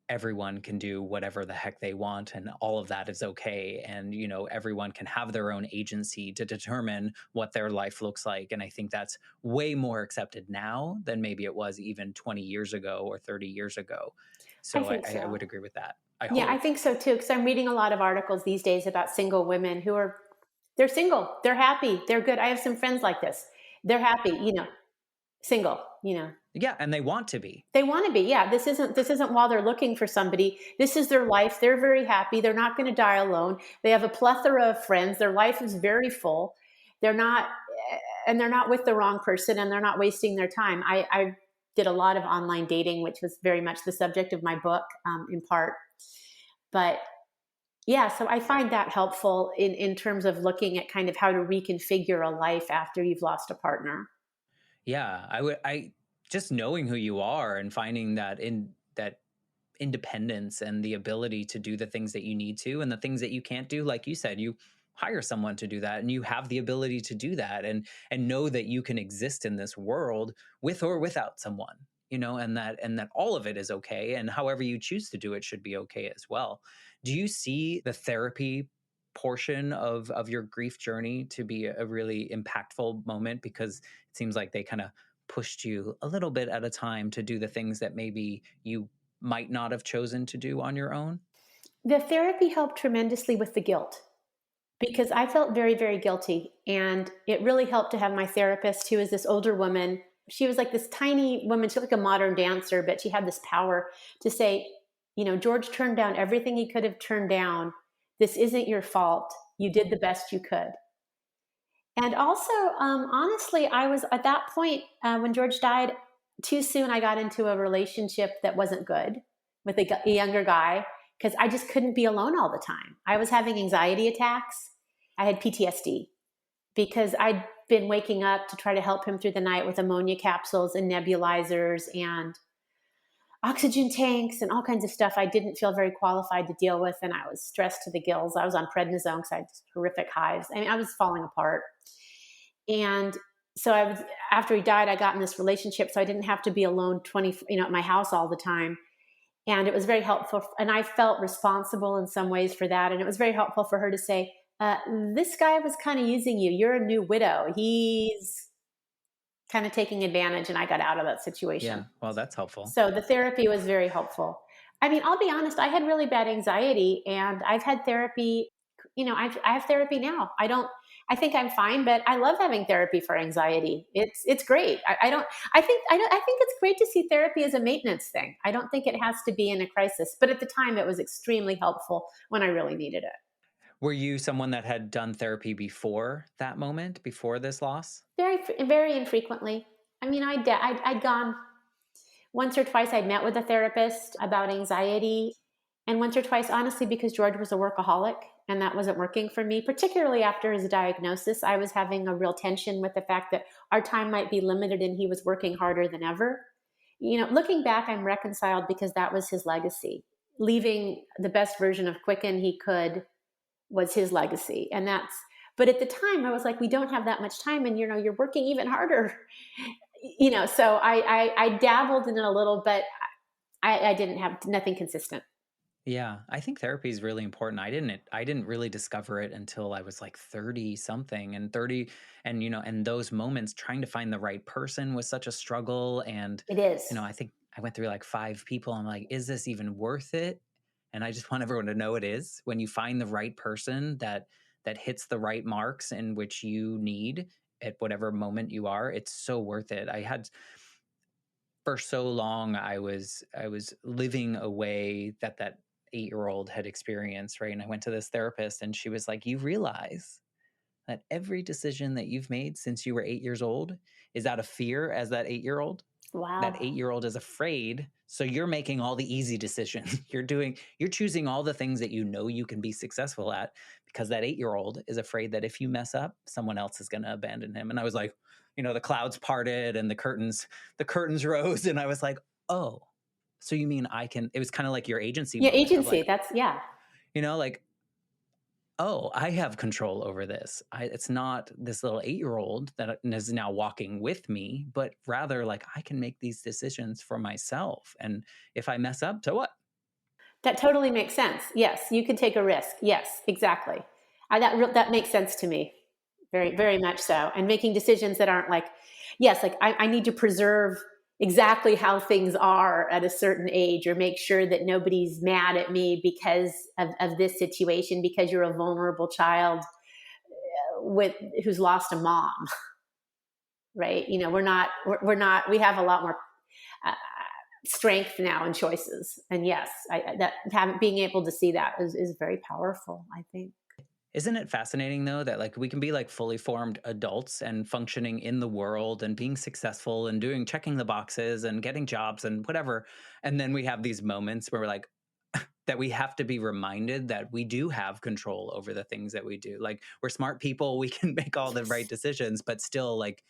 everyone can do whatever the heck they want and all of that is okay. And, everyone can have their own agency to determine what their life looks like. And I think that's way more accepted now than maybe it was even 20 years ago or 30 years ago. I So I, think I so. would agree with that. I Yeah, I hope. think so too. Because I'm reading a lot of articles these days about single women who are they're single, they're happy, they're good. I have some friends like this. They're happy, single. Yeah. And they want to be. They want to be. Yeah, this isn't while they're looking for somebody. This is their life. They're very happy. They're not going to die alone. They have a plethora of friends. Their life is very full. They're not and they're not with the wrong person and they're not wasting their time. I did a lot of online dating, which was very much the subject of my book, in part. But yeah, so I find that helpful in terms of looking at kind of how to reconfigure a life after you've lost a partner. Yeah. I just knowing who you are and finding that independence and the ability to do the things that you need to and the things that you can't do, like you said, you hire someone to do that and you have the ability to do that and know that you can exist in this world with or without someone, and that all of it is okay, and however you choose to do it should be okay as well. Do you see the therapy portion of your grief journey to be a really impactful moment, because it seems like they kind of pushed you a little bit at a time to do the things that maybe you might not have chosen to do on your own? The therapy helped tremendously with the guilt because I felt very, very guilty. And it really helped to have my therapist, who is this older woman. She was like this tiny woman. She was like a modern dancer, but she had this power to say, George turned down everything he could have turned down. This isn't your fault. You did the best you could. And also, honestly, I was at that point when George died too soon. I got into a relationship that wasn't good with a younger guy because I just couldn't be alone all the time. I was having anxiety attacks. I had PTSD because I'd been waking up to try to help him through the night with ammonia capsules and nebulizers and oxygen tanks and all kinds of stuff I didn't feel very qualified to deal with. And I was stressed to the gills. I was on prednisone because I had horrific hives. I mean, I was falling apart. And so after he died, I got in this relationship. So I didn't have to be alone at my house all the time. And it was very helpful. And I felt responsible in some ways for that. And it was very helpful for her to say, this guy was kind of using you. You're a new widow. He's kind of taking advantage. And I got out of that situation. Yeah, well, that's helpful. So the therapy was very helpful. I mean, I'll be honest, I had really bad anxiety and I've had therapy, I have therapy now. I think I'm fine, but I love having therapy for anxiety. It's great. I think it's great to see therapy as a maintenance thing. I don't think it has to be in a crisis, but at the time it was extremely helpful when I really needed it. Were you someone that had done therapy before that moment, before this loss? Very, very infrequently. I mean, I'd gone once or twice. I'd met with a therapist about anxiety. And once or twice, honestly, because George was a workaholic and that wasn't working for me, particularly after his diagnosis, I was having a real tension with the fact that our time might be limited and he was working harder than ever. Looking back, I'm reconciled because that was his legacy. Leaving the best version of Quicken he could was his legacy. But at the time, I was like, we don't have that much time. And, you're working even harder. So I dabbled in it a little, but I didn't have nothing consistent. Yeah, I think therapy is really important. I didn't really discover it until I was like 30 something, and 30, and those moments trying to find the right person was such a struggle. And It is. I think I went through like 5 people. I'm like, is this even worth it? And I just want everyone to know it is. When you find the right person that hits the right marks in which you need at whatever moment you are, it's so worth it. I had For so long I was living a way that 8-year-old had experienced, right? And I went to this therapist and she was like, you realize that every decision that you've made since you were 8 years old is out of fear as that 8-year-old. That Wow. 8-year-old is afraid. So you're making all the easy decisions. You're choosing all the things that you know you can be successful at, because that 8-year-old is afraid that if you mess up, someone else is going to abandon him. And I was like, the clouds parted and the curtains rose. And I was like, oh, so you mean I can, it was kind of like your agency Yeah, moment of agency. like, That's, yeah. like oh, I have control over this. It's not this little 8-year-old that is now walking with me, but rather like I can make these decisions for myself. And if I mess up, so what? That totally makes sense. Yes, you can take a risk. Yes, exactly. That makes sense to me. Very, very much so. And making decisions that aren't like, yes, like I need to preserve exactly how things are at a certain age, or make sure that nobody's mad at me because of this situation, because you're a vulnerable child with who's lost a mom, right? We have a lot more uh, strength now and choices. And yes, being able to see that is very powerful, I think. Isn't it fascinating though that like we can be like fully formed adults and functioning in the world and being successful and doing checking the boxes and getting jobs and whatever. And then we have these moments where we're like that we have to be reminded that we do have control over the things that we do. Like we're smart people, we can make all the right Yes. decisions, but still like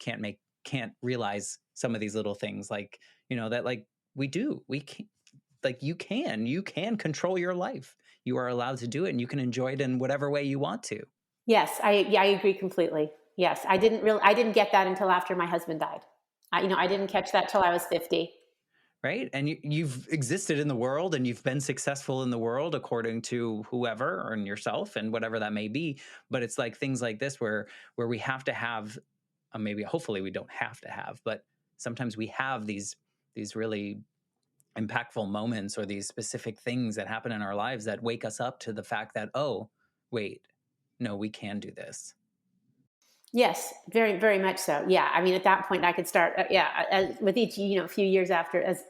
can't realize some of these little things like, that like we can like you can control your life. You are allowed to do it and you can enjoy it in whatever way you want to. Yes, I agree completely. Yes, I didn't get that until after my husband died. I didn't catch that till I was 50. Right, and you've existed in the world and you've been successful in the world according to whoever and yourself and whatever that may be, but it's like things like this where we have to have, maybe hopefully we don't have to have, but sometimes we have these really impactful moments or these specific things that happen in our lives that wake us up to the fact that, oh, wait, no, we can do this. Yes, very, very much so. Yeah, I mean, at that point, I could start. With each, few years after, as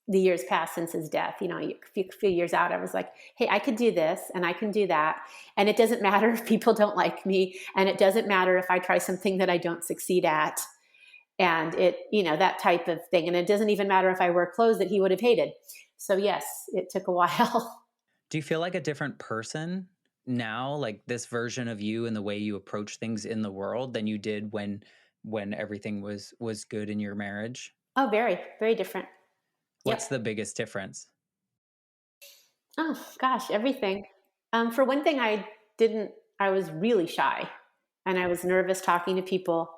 the years passed since his death, few years out, I was like, hey, I could do this and I can do that, and it doesn't matter if people don't like me, and it doesn't matter if I try something that I don't succeed at, and that type of thing, and it doesn't even matter if I wear clothes that he would have hated. So yes, it took a while. Do you feel like a different person now, like this version of you and the way you approach things in the world than you did when everything was good in your marriage? Oh, very, very different. What's Yep. the biggest difference? Oh gosh, everything. For one thing, didn't. I was really shy, and I was nervous talking to people.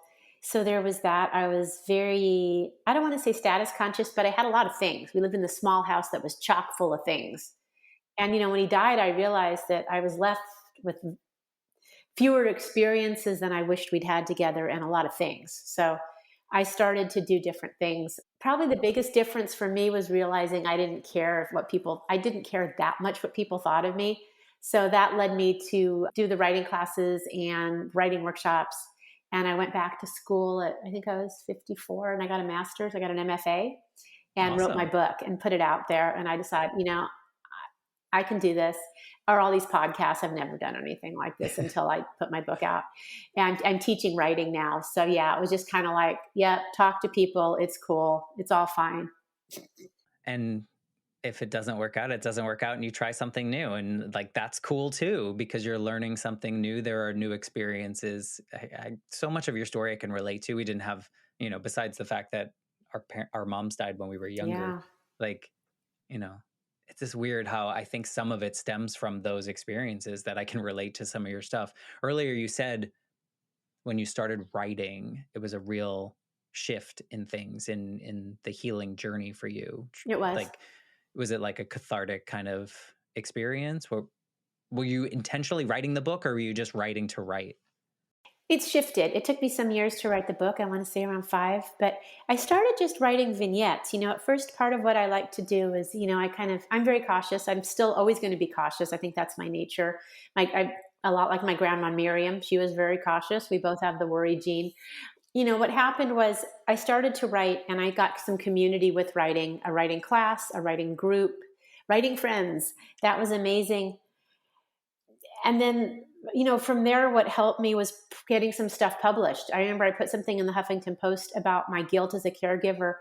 So there was that. I was very. I don't want to say status conscious, but I had a lot of things. We lived in this small house that was chock full of things. And when he died, I realized that I was left with fewer experiences than I wished we'd had together, and a lot of things. So I started to do different things. Probably the biggest difference for me was realizing I didn't care that much what people thought of me. So that led me to do the writing classes and writing workshops. And I went back to school I think I was 54, and I got a master's, I got an MFA, and wrote my Awesome. book and put it out there. And I decided, I can do this. Or all these podcasts. I've never done anything like this until I put my book out. And I'm teaching writing now. So yeah, it was just kind of like, yeah, talk to people. It's cool. It's all fine. And if it doesn't work out, it doesn't work out and you try something new. And like that's cool too, because you're learning something new. There are new experiences. So much of your story I can relate to. We didn't have, besides the fact that our moms died when we were younger, Yeah. like, you know, it's just weird how I think some of it stems from those experiences that I can relate to some of your stuff. Earlier, you said when you started writing, it was a real shift in things in the healing journey for you. It was. Like, was it like a cathartic kind of experience? Were you intentionally writing the book or were you just writing to write? It's shifted. It took me some years to write the book. I want to say around 5, but I started just writing vignettes. At first, part of what I like to do is, I'm very cautious. I'm still always going to be cautious. I think that's my nature. A lot like my grandma Miriam. She was very cautious. We both have the worry gene. What happened was I started to write, and I got some community with writing, a writing class, a writing group, writing friends. That was amazing. And then, from there, what helped me was getting some stuff published. I remember I put something in the Huffington Post about my guilt as a caregiver.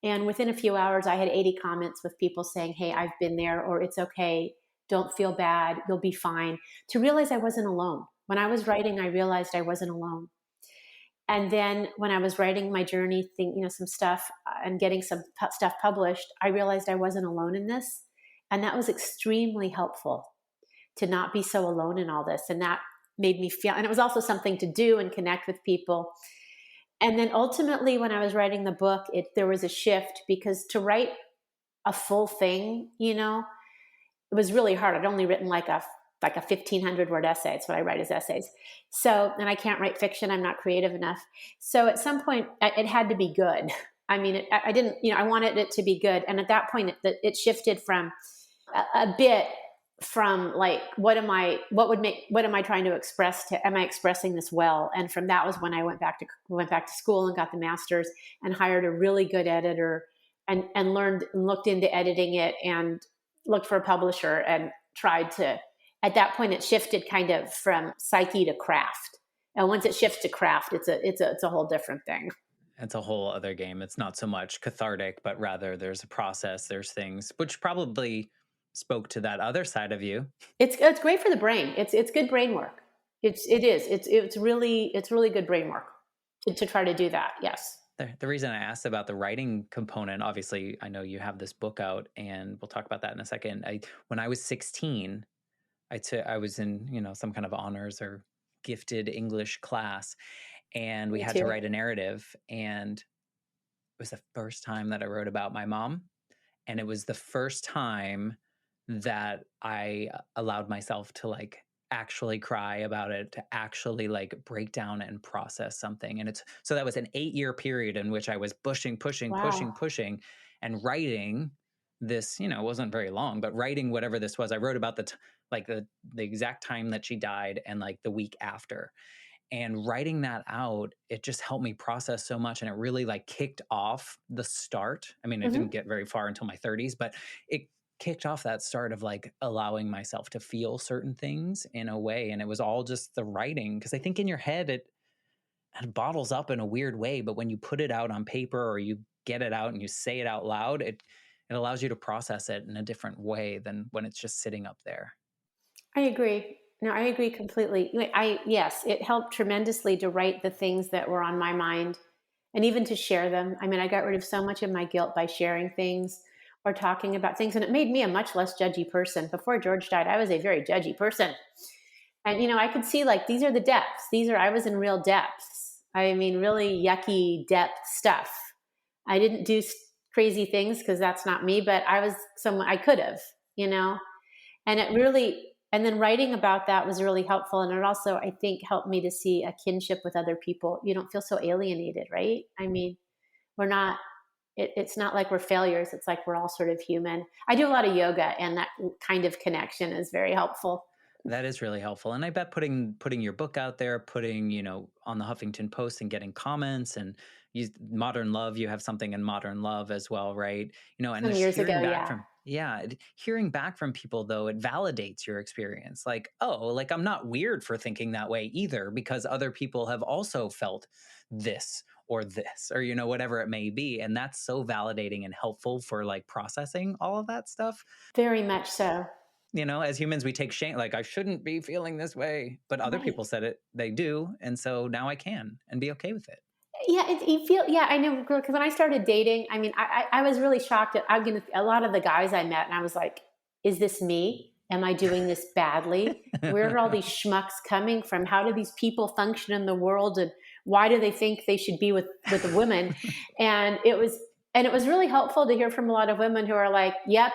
And within a few hours, I had 80 comments with people saying, hey, I've been there, or it's okay. Don't feel bad. You'll be fine. To realize I wasn't alone. When I was writing, I realized I wasn't alone. And then when I was writing my journey, some stuff and getting some stuff published, I realized I wasn't alone in this. And that was extremely helpful to not be so alone in all this. And that made me feel, and it was also something to do and connect with people. And then ultimately, when I was writing the book, there was a shift, because to write a full thing, it was really hard. I'd only written like a 1,500 word essay. It's what I write as essays. So, and I can't write fiction. I'm not creative enough. So at some point, it had to be good. I mean, I didn't, I wanted it to be good. And at that point, it shifted from a bit from like, what am I trying to express, to am I expressing this well? And from that was when I went back to school and got the master's and hired a really good editor, and learned and looked into editing it and looked for a publisher and tried to, at that point it shifted kind of from psyche to craft. And once it shifts to craft, it's a whole different thing. It's a whole other game. It's not so much cathartic, but rather there's a process, there's things which probably spoke to that other side of you. It's great for the brain. It's good brain work. It's really good brain work to try to do that. Yes. The reason I asked about the writing component, obviously, I know you have this book out, and we'll talk about that in a second. When I was 16, I was in, some kind of honors or gifted English class, and we Me had to too. write a narrative. And it was the first time that I wrote about my mom. And it was the first time that I allowed myself to like actually cry about it, to actually like break down and process something. And so that was an 8-year period in which I was Wow. pushing and writing this, it wasn't very long, but writing whatever this was. I wrote about like the exact time that she died and like the week after. And writing that out, it just helped me process so much, and it really like kicked off the start. I mean, I didn't Hmm. get very far until my 30s, but it kicked off that start of like allowing myself to feel certain things in a way. And it was all just the writing, because I think in your head it bottles up in a weird way, but when you put it out on paper or you get it out and you say it out loud, it allows you to process it in a different way than when it's just sitting up there. I agree. No, I agree completely. Yes, it helped tremendously to write the things that were on my mind, and even to share them. I mean, I got rid of so much of my guilt by sharing things or talking about things, and it made me a much less judgy person. Before George died, I was a very judgy person. And I could see, like, these are the depths. I was in real depths. I mean, really yucky depth stuff. I didn't do crazy things because that's not me, but I was someone I could have, you know? And it really, and then writing about that was really helpful. And it also, I think, helped me to see a kinship with other people. You don't feel so alienated, right? I mean, we're not, it's not like we're failures. It's like we're all sort of human. I do a lot of yoga, and that kind of connection is very helpful. That is really helpful. And I bet putting your book out there, putting, on the Huffington Post and getting comments, and Modern Love, you have something in Modern Love as well, right? And Some just years ago, hearing back yeah. from hearing back from people, though, it validates your experience. Like, oh, like I'm not weird for thinking that way either, because other people have also felt this or this, or whatever it may be. And that's so validating and helpful for like processing all of that stuff. Very much so. As humans, we take shame, like, I shouldn't be feeling this way. But other Right. people said it, they do. And so now I can and be okay with it. Yeah, you feel, yeah, I know, because when I started dating, I mean, I was really shocked at, a lot of the guys I met, and I was like, is this me? Am I doing this badly? Where are all these schmucks coming from? How do these people function in the world, and why do they think they should be with a woman? And it was really helpful to hear from a lot of women who are like, yep,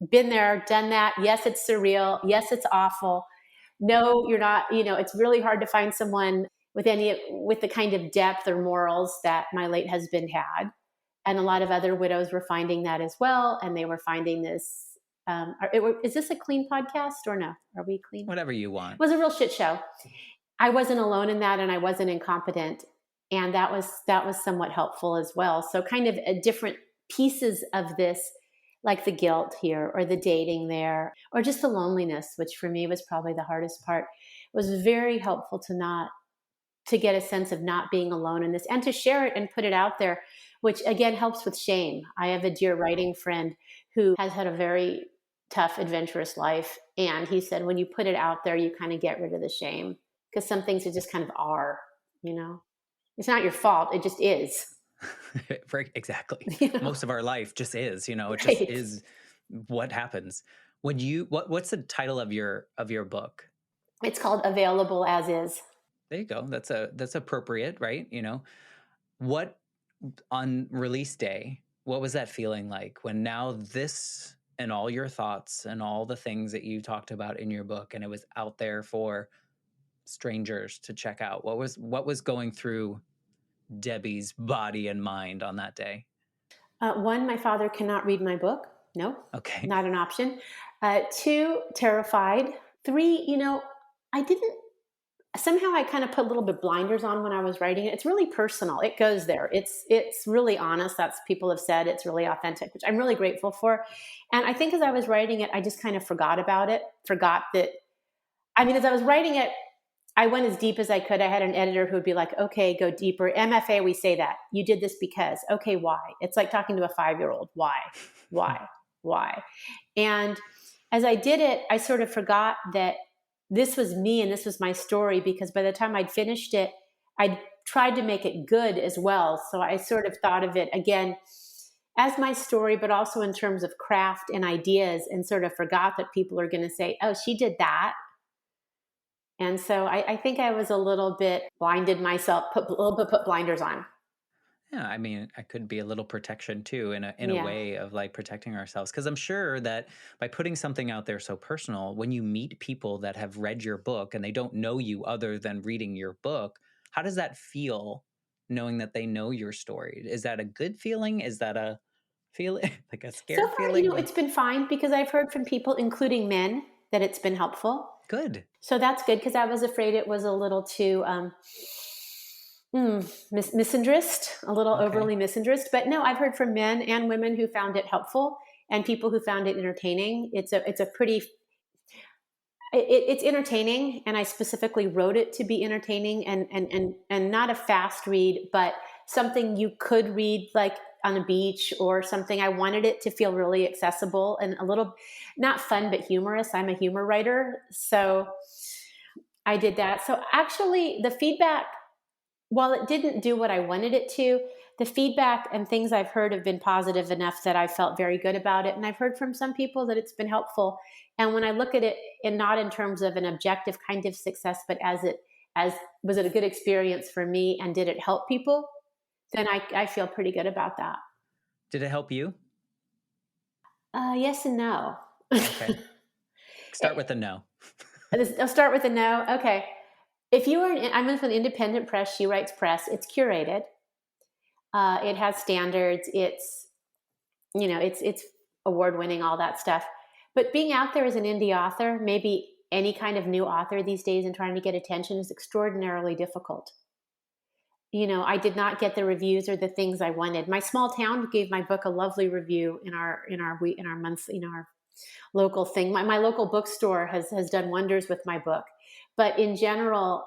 been there, done that. Yes, it's surreal. Yes, it's awful. No, you're not. It's really hard to find someone with the kind of depth or morals that my late husband had. And a lot of other widows were finding that as well, and they were finding this. Is this a clean podcast or no? Are we clean? Whatever you It want. was a real shit show. I wasn't alone in that, and I wasn't incompetent, and that was somewhat helpful as well. So kind of different pieces of this, like the guilt here, or the dating there, or just the loneliness, which for me was probably the hardest part, was very helpful to get a sense of not being alone in this, and to share it and put it out there, which again helps with shame. I have a dear writing friend who has had a very tough, adventurous life. And he said, when you put it out there, you kind of get rid of the shame, because some things just kind of are, you know, it's not your fault. It just is, Exactly. you know, Most of our life just is, it just right. is what happens. When you what's the title of your book? It's called Available as Is. There you go. That's appropriate, right? What on release day, what was that feeling like when now this and all your thoughts and all the things that you talked about in your book and it was out there for strangers to check out? What was going through Debbie's body and mind on that day? One, my father cannot read my book. No, Okay. not an option. Two, terrified. Three, I didn't, somehow I kind of put a little bit blinders on when I was writing it. It's really personal. It goes there. It's really honest. That's people have said it's really authentic, which I'm really grateful for. And I think as I was writing it, I just kind of forgot about it. Forgot that. I mean, as I was writing it, I went as deep as I could. I had an editor who would be like, "Okay, go deeper." MFA, we say that you did this because. Okay, why? It's like talking to a 5-year-old. Why? Why? Why? And as I did it, I sort of forgot that this was me and this was my story, because by the time I'd finished it, I'd tried to make it good as well. So I sort of thought of it again as my story, but also in terms of craft and ideas, and sort of forgot that people are going to say, "Oh, she did that." And so I think I was a little bit blinded myself, put blinders on. Yeah, I mean, it could be a little protection too, in a Yeah. way of like protecting ourselves. Because I'm sure that by putting something out there so personal, when you meet people that have read your book and they don't know you other than reading your book, how does that feel knowing that they know your story? Is that a good feeling? Is that a feeling like a So scared far, feeling? it's been fine, because I've heard from people, including men, that it's been helpful. Good. So that's good, because I was afraid it was a little too misandrist, a little Okay. overly misandrist. But no, I've heard from men and women who found it helpful, and people who found it entertaining. It's a pretty it's entertaining, and I specifically wrote it to be entertaining, and not a fast read, but something you could read like on a beach or something. I wanted it to feel really accessible and a little not fun but humorous. I'm a humor writer, so I did that. So actually, the feedback, while it didn't do what I wanted it to, the feedback and things I've heard have been positive enough that I felt very good about it. And I've heard from some people that it's been helpful. And when I look at it, and not in terms of an objective kind of success, but as was it a good experience for me and did it help people, then I feel pretty good about that. Did it help you? Yes and no. Okay. Start with a no. I'll start with a no. Okay. If you are, I'm with an independent press, she writes press, it's curated. It has standards. It's award winning, all that stuff. But being out there as an indie author, maybe any kind of new author these days, and trying to get attention is extraordinarily difficult. I did not get the reviews or the things I wanted. My small town gave my book a lovely review in our months, our local thing. My local bookstore has done wonders with my book. But in general,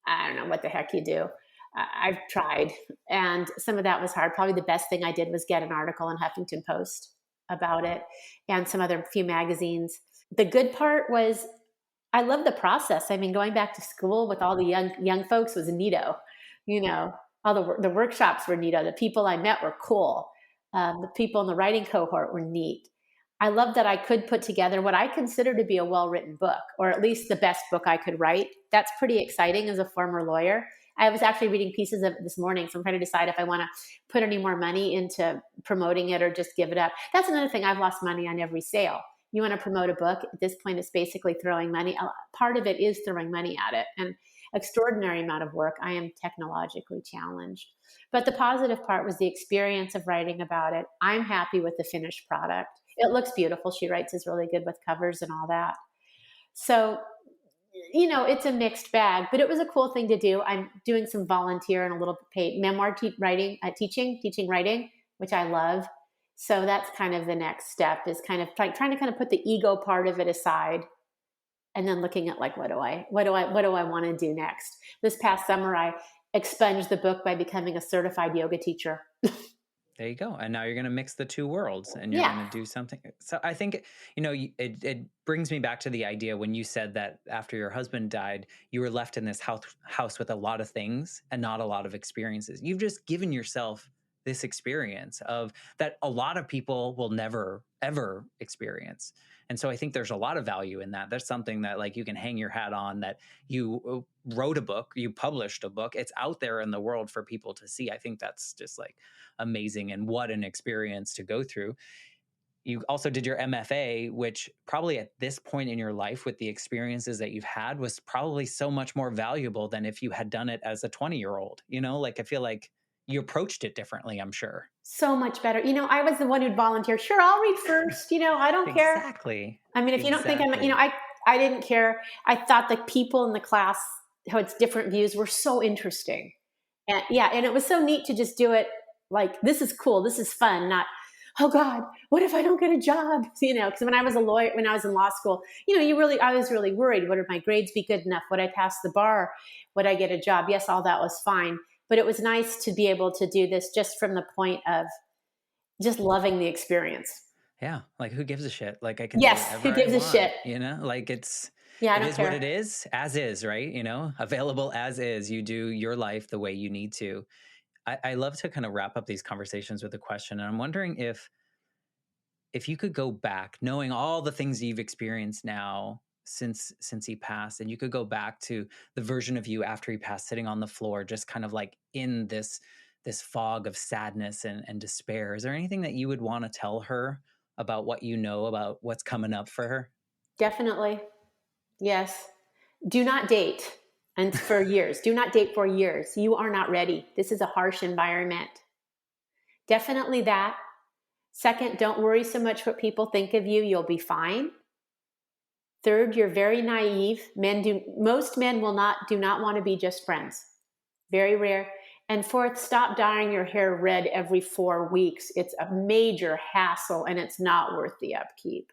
I don't know what the heck you do. I've tried, and some of that was hard. Probably the best thing I did was get an article in Huffington Post about it, and some other few magazines. The good part was I love the process. I mean, going back to school with all the young folks was neato. You know, all the workshops were neato. The people I met were cool. The people in the writing cohort were neat. I love that I could put together what I consider to be a well-written book, or at least the best book I could write. That's pretty exciting as a former lawyer. I was actually reading pieces of it this morning, so I'm trying to decide if I want to put any more money into promoting it or just give it up. That's another thing. I've lost money on every sale. You want to promote a book, at this point, it's basically throwing money. Part of it is throwing money at it, and extraordinary amount of work. I am technologically challenged. But the positive part was the experience of writing about it. I'm happy with the finished product. It looks beautiful. She writes is really good with covers and all that. So, it's a mixed bag, but it was a cool thing to do. I'm doing some volunteer and a little paid memoir writing, teaching writing, which I love. So that's kind of the next step, is kind of trying to kind of put the ego part of it aside, and then looking at like, what do I want to do next? This past summer, I expunged the book by becoming a certified yoga teacher. There you go. And now you're going to mix the two worlds and you're going Yeah. to do something. So I think, it brings me back to the idea when you said that after your husband died, you were left in this house with a lot of things and not a lot of experiences. You've just given yourself this experience of that a lot of people will never ever experience. And so I think there's a lot of value in that. There's something that like you can hang your hat on, that you wrote a book, you published a book, it's out there in the world for people to see. I think that's just like amazing, and what an experience to go through. You also did your MFA, which probably at this point in your life, with the experiences that you've had, was probably so much more valuable than if you had done it as a 20-year-old. Like I feel like you approached it differently, I'm sure. So much better. I was the one who'd volunteer. Sure, I'll read first. I don't care. Exactly. I mean, if you don't think Exactly. I didn't care. I thought the people in the class who had different views were so interesting. And yeah, and it was so neat to just do it like, this is cool, this is fun, not, oh God, what if I don't get a job? Because when I was when I was in law school, I was really worried. Would my grades be good enough? Would I pass the bar? Would I get a job? Yes, all that was fine. But it was nice to be able to do this just from the point of just loving the experience. Yeah. Like who gives a shit? Like I can do Yes, who whatever I gives a want, shit? like Yeah, I it don't is what care. it is, as is, right? Available as is. You do your life the way you need to. I love to kind of wrap up these conversations with a question. And I'm wondering if you could go back, knowing all the things you've experienced now since he passed, and you could go back to the version of you after he passed, sitting on the floor, just kind of like in this fog of sadness and despair. Is there anything that you would want to tell her about what you know about what's coming up for her? Definitely. Yes. Do not date. And for years, do not date for years. You are not ready. This is a harsh environment. Definitely that. Second, don't worry so much what people think of you. You'll be fine. Third, you're very naive. Most men do not want to be just friends. Very rare. And fourth, stop dyeing your hair red every 4 weeks. It's a major hassle and it's not worth the upkeep.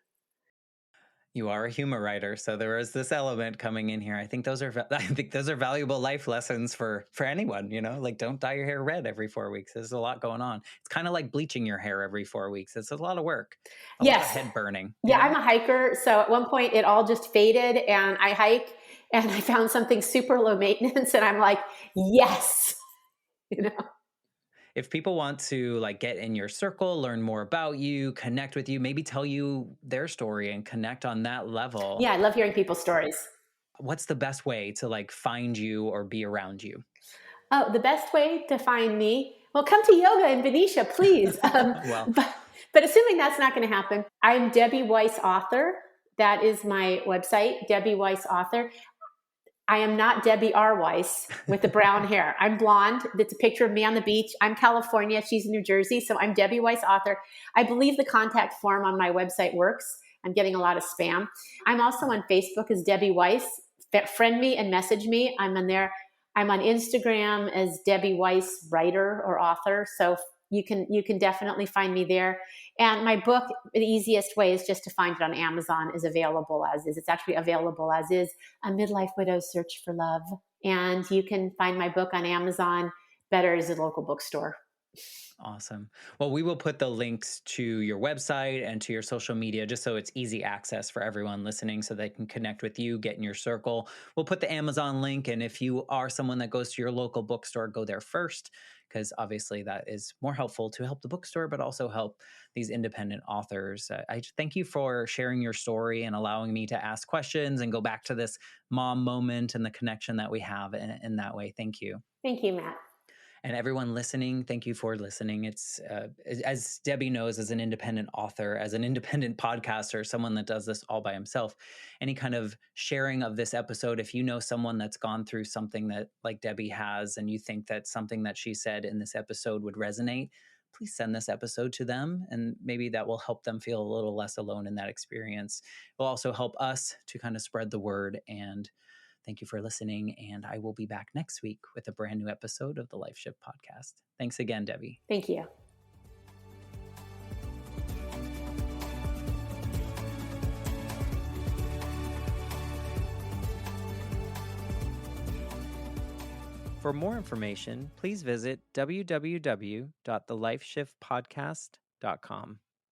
You are a humor writer, so there is this element coming in here. I think those are valuable life lessons for anyone. Like don't dye your hair red every 4 weeks. There's a lot going on. It's kind of like bleaching your hair every 4 weeks. It's a lot of work, a lot of Yes. head burning. Yeah, I'm a hiker. So at one point it all just faded and I hike and I found something super low maintenance and I'm like, yes. If people want to like get in your circle, learn more about you, connect with you, maybe tell you their story and connect on that level, Yeah, I love hearing people's stories. what's the best way to like find you or be around you? Oh, the best way to find me, well, come to yoga in Venetia, please. Well, But assuming that's not going to happen, I'm Debbie Weiss Author. That is my website, Debbie Weiss Author. I am not Debbie R. Weiss with the brown hair. I'm blonde. It's a picture of me on the beach. I'm California. She's in New Jersey. So I'm Debbie Weiss Author. I believe the contact form on my website works. I'm getting a lot of spam. I'm also on Facebook as Debbie Weiss. Friend me and message me. I'm on there. I'm on Instagram as Debbie Weiss writer or author. So you can definitely find me there. And my book, the easiest way is just to find it on Amazon, is available as is. It's actually available as is, A Midlife Widow's Search for Love. And you can find my book on Amazon. Better is a local bookstore. Awesome. Well, we will put the links to your website and to your social media just so it's easy access for everyone listening so they can connect with you, get in your circle. We'll put the Amazon link. And if you are someone that goes to your local bookstore, go there first, because obviously that is more helpful to help the bookstore, but also help these independent authors. I thank you for sharing your story and allowing me to ask questions and go back to this mom moment and the connection that we have in that way. Thank you. Thank you, Matt. And everyone listening, thank you for listening. It's as Debbie knows, as an independent author, as an independent podcaster, someone that does this all by himself, any kind of sharing of this episode, if you know someone that's gone through something that like Debbie has, and you think that something that she said in this episode would resonate, please send this episode to them. And maybe that will help them feel a little less alone in that experience. It will also help us to kind of spread the word. And thank you for listening, and I will be back next week with a brand new episode of the Life Shift podcast. Thanks again, Debbie. Thank you. For more information, please visit www.thelifeshiftpodcast.com.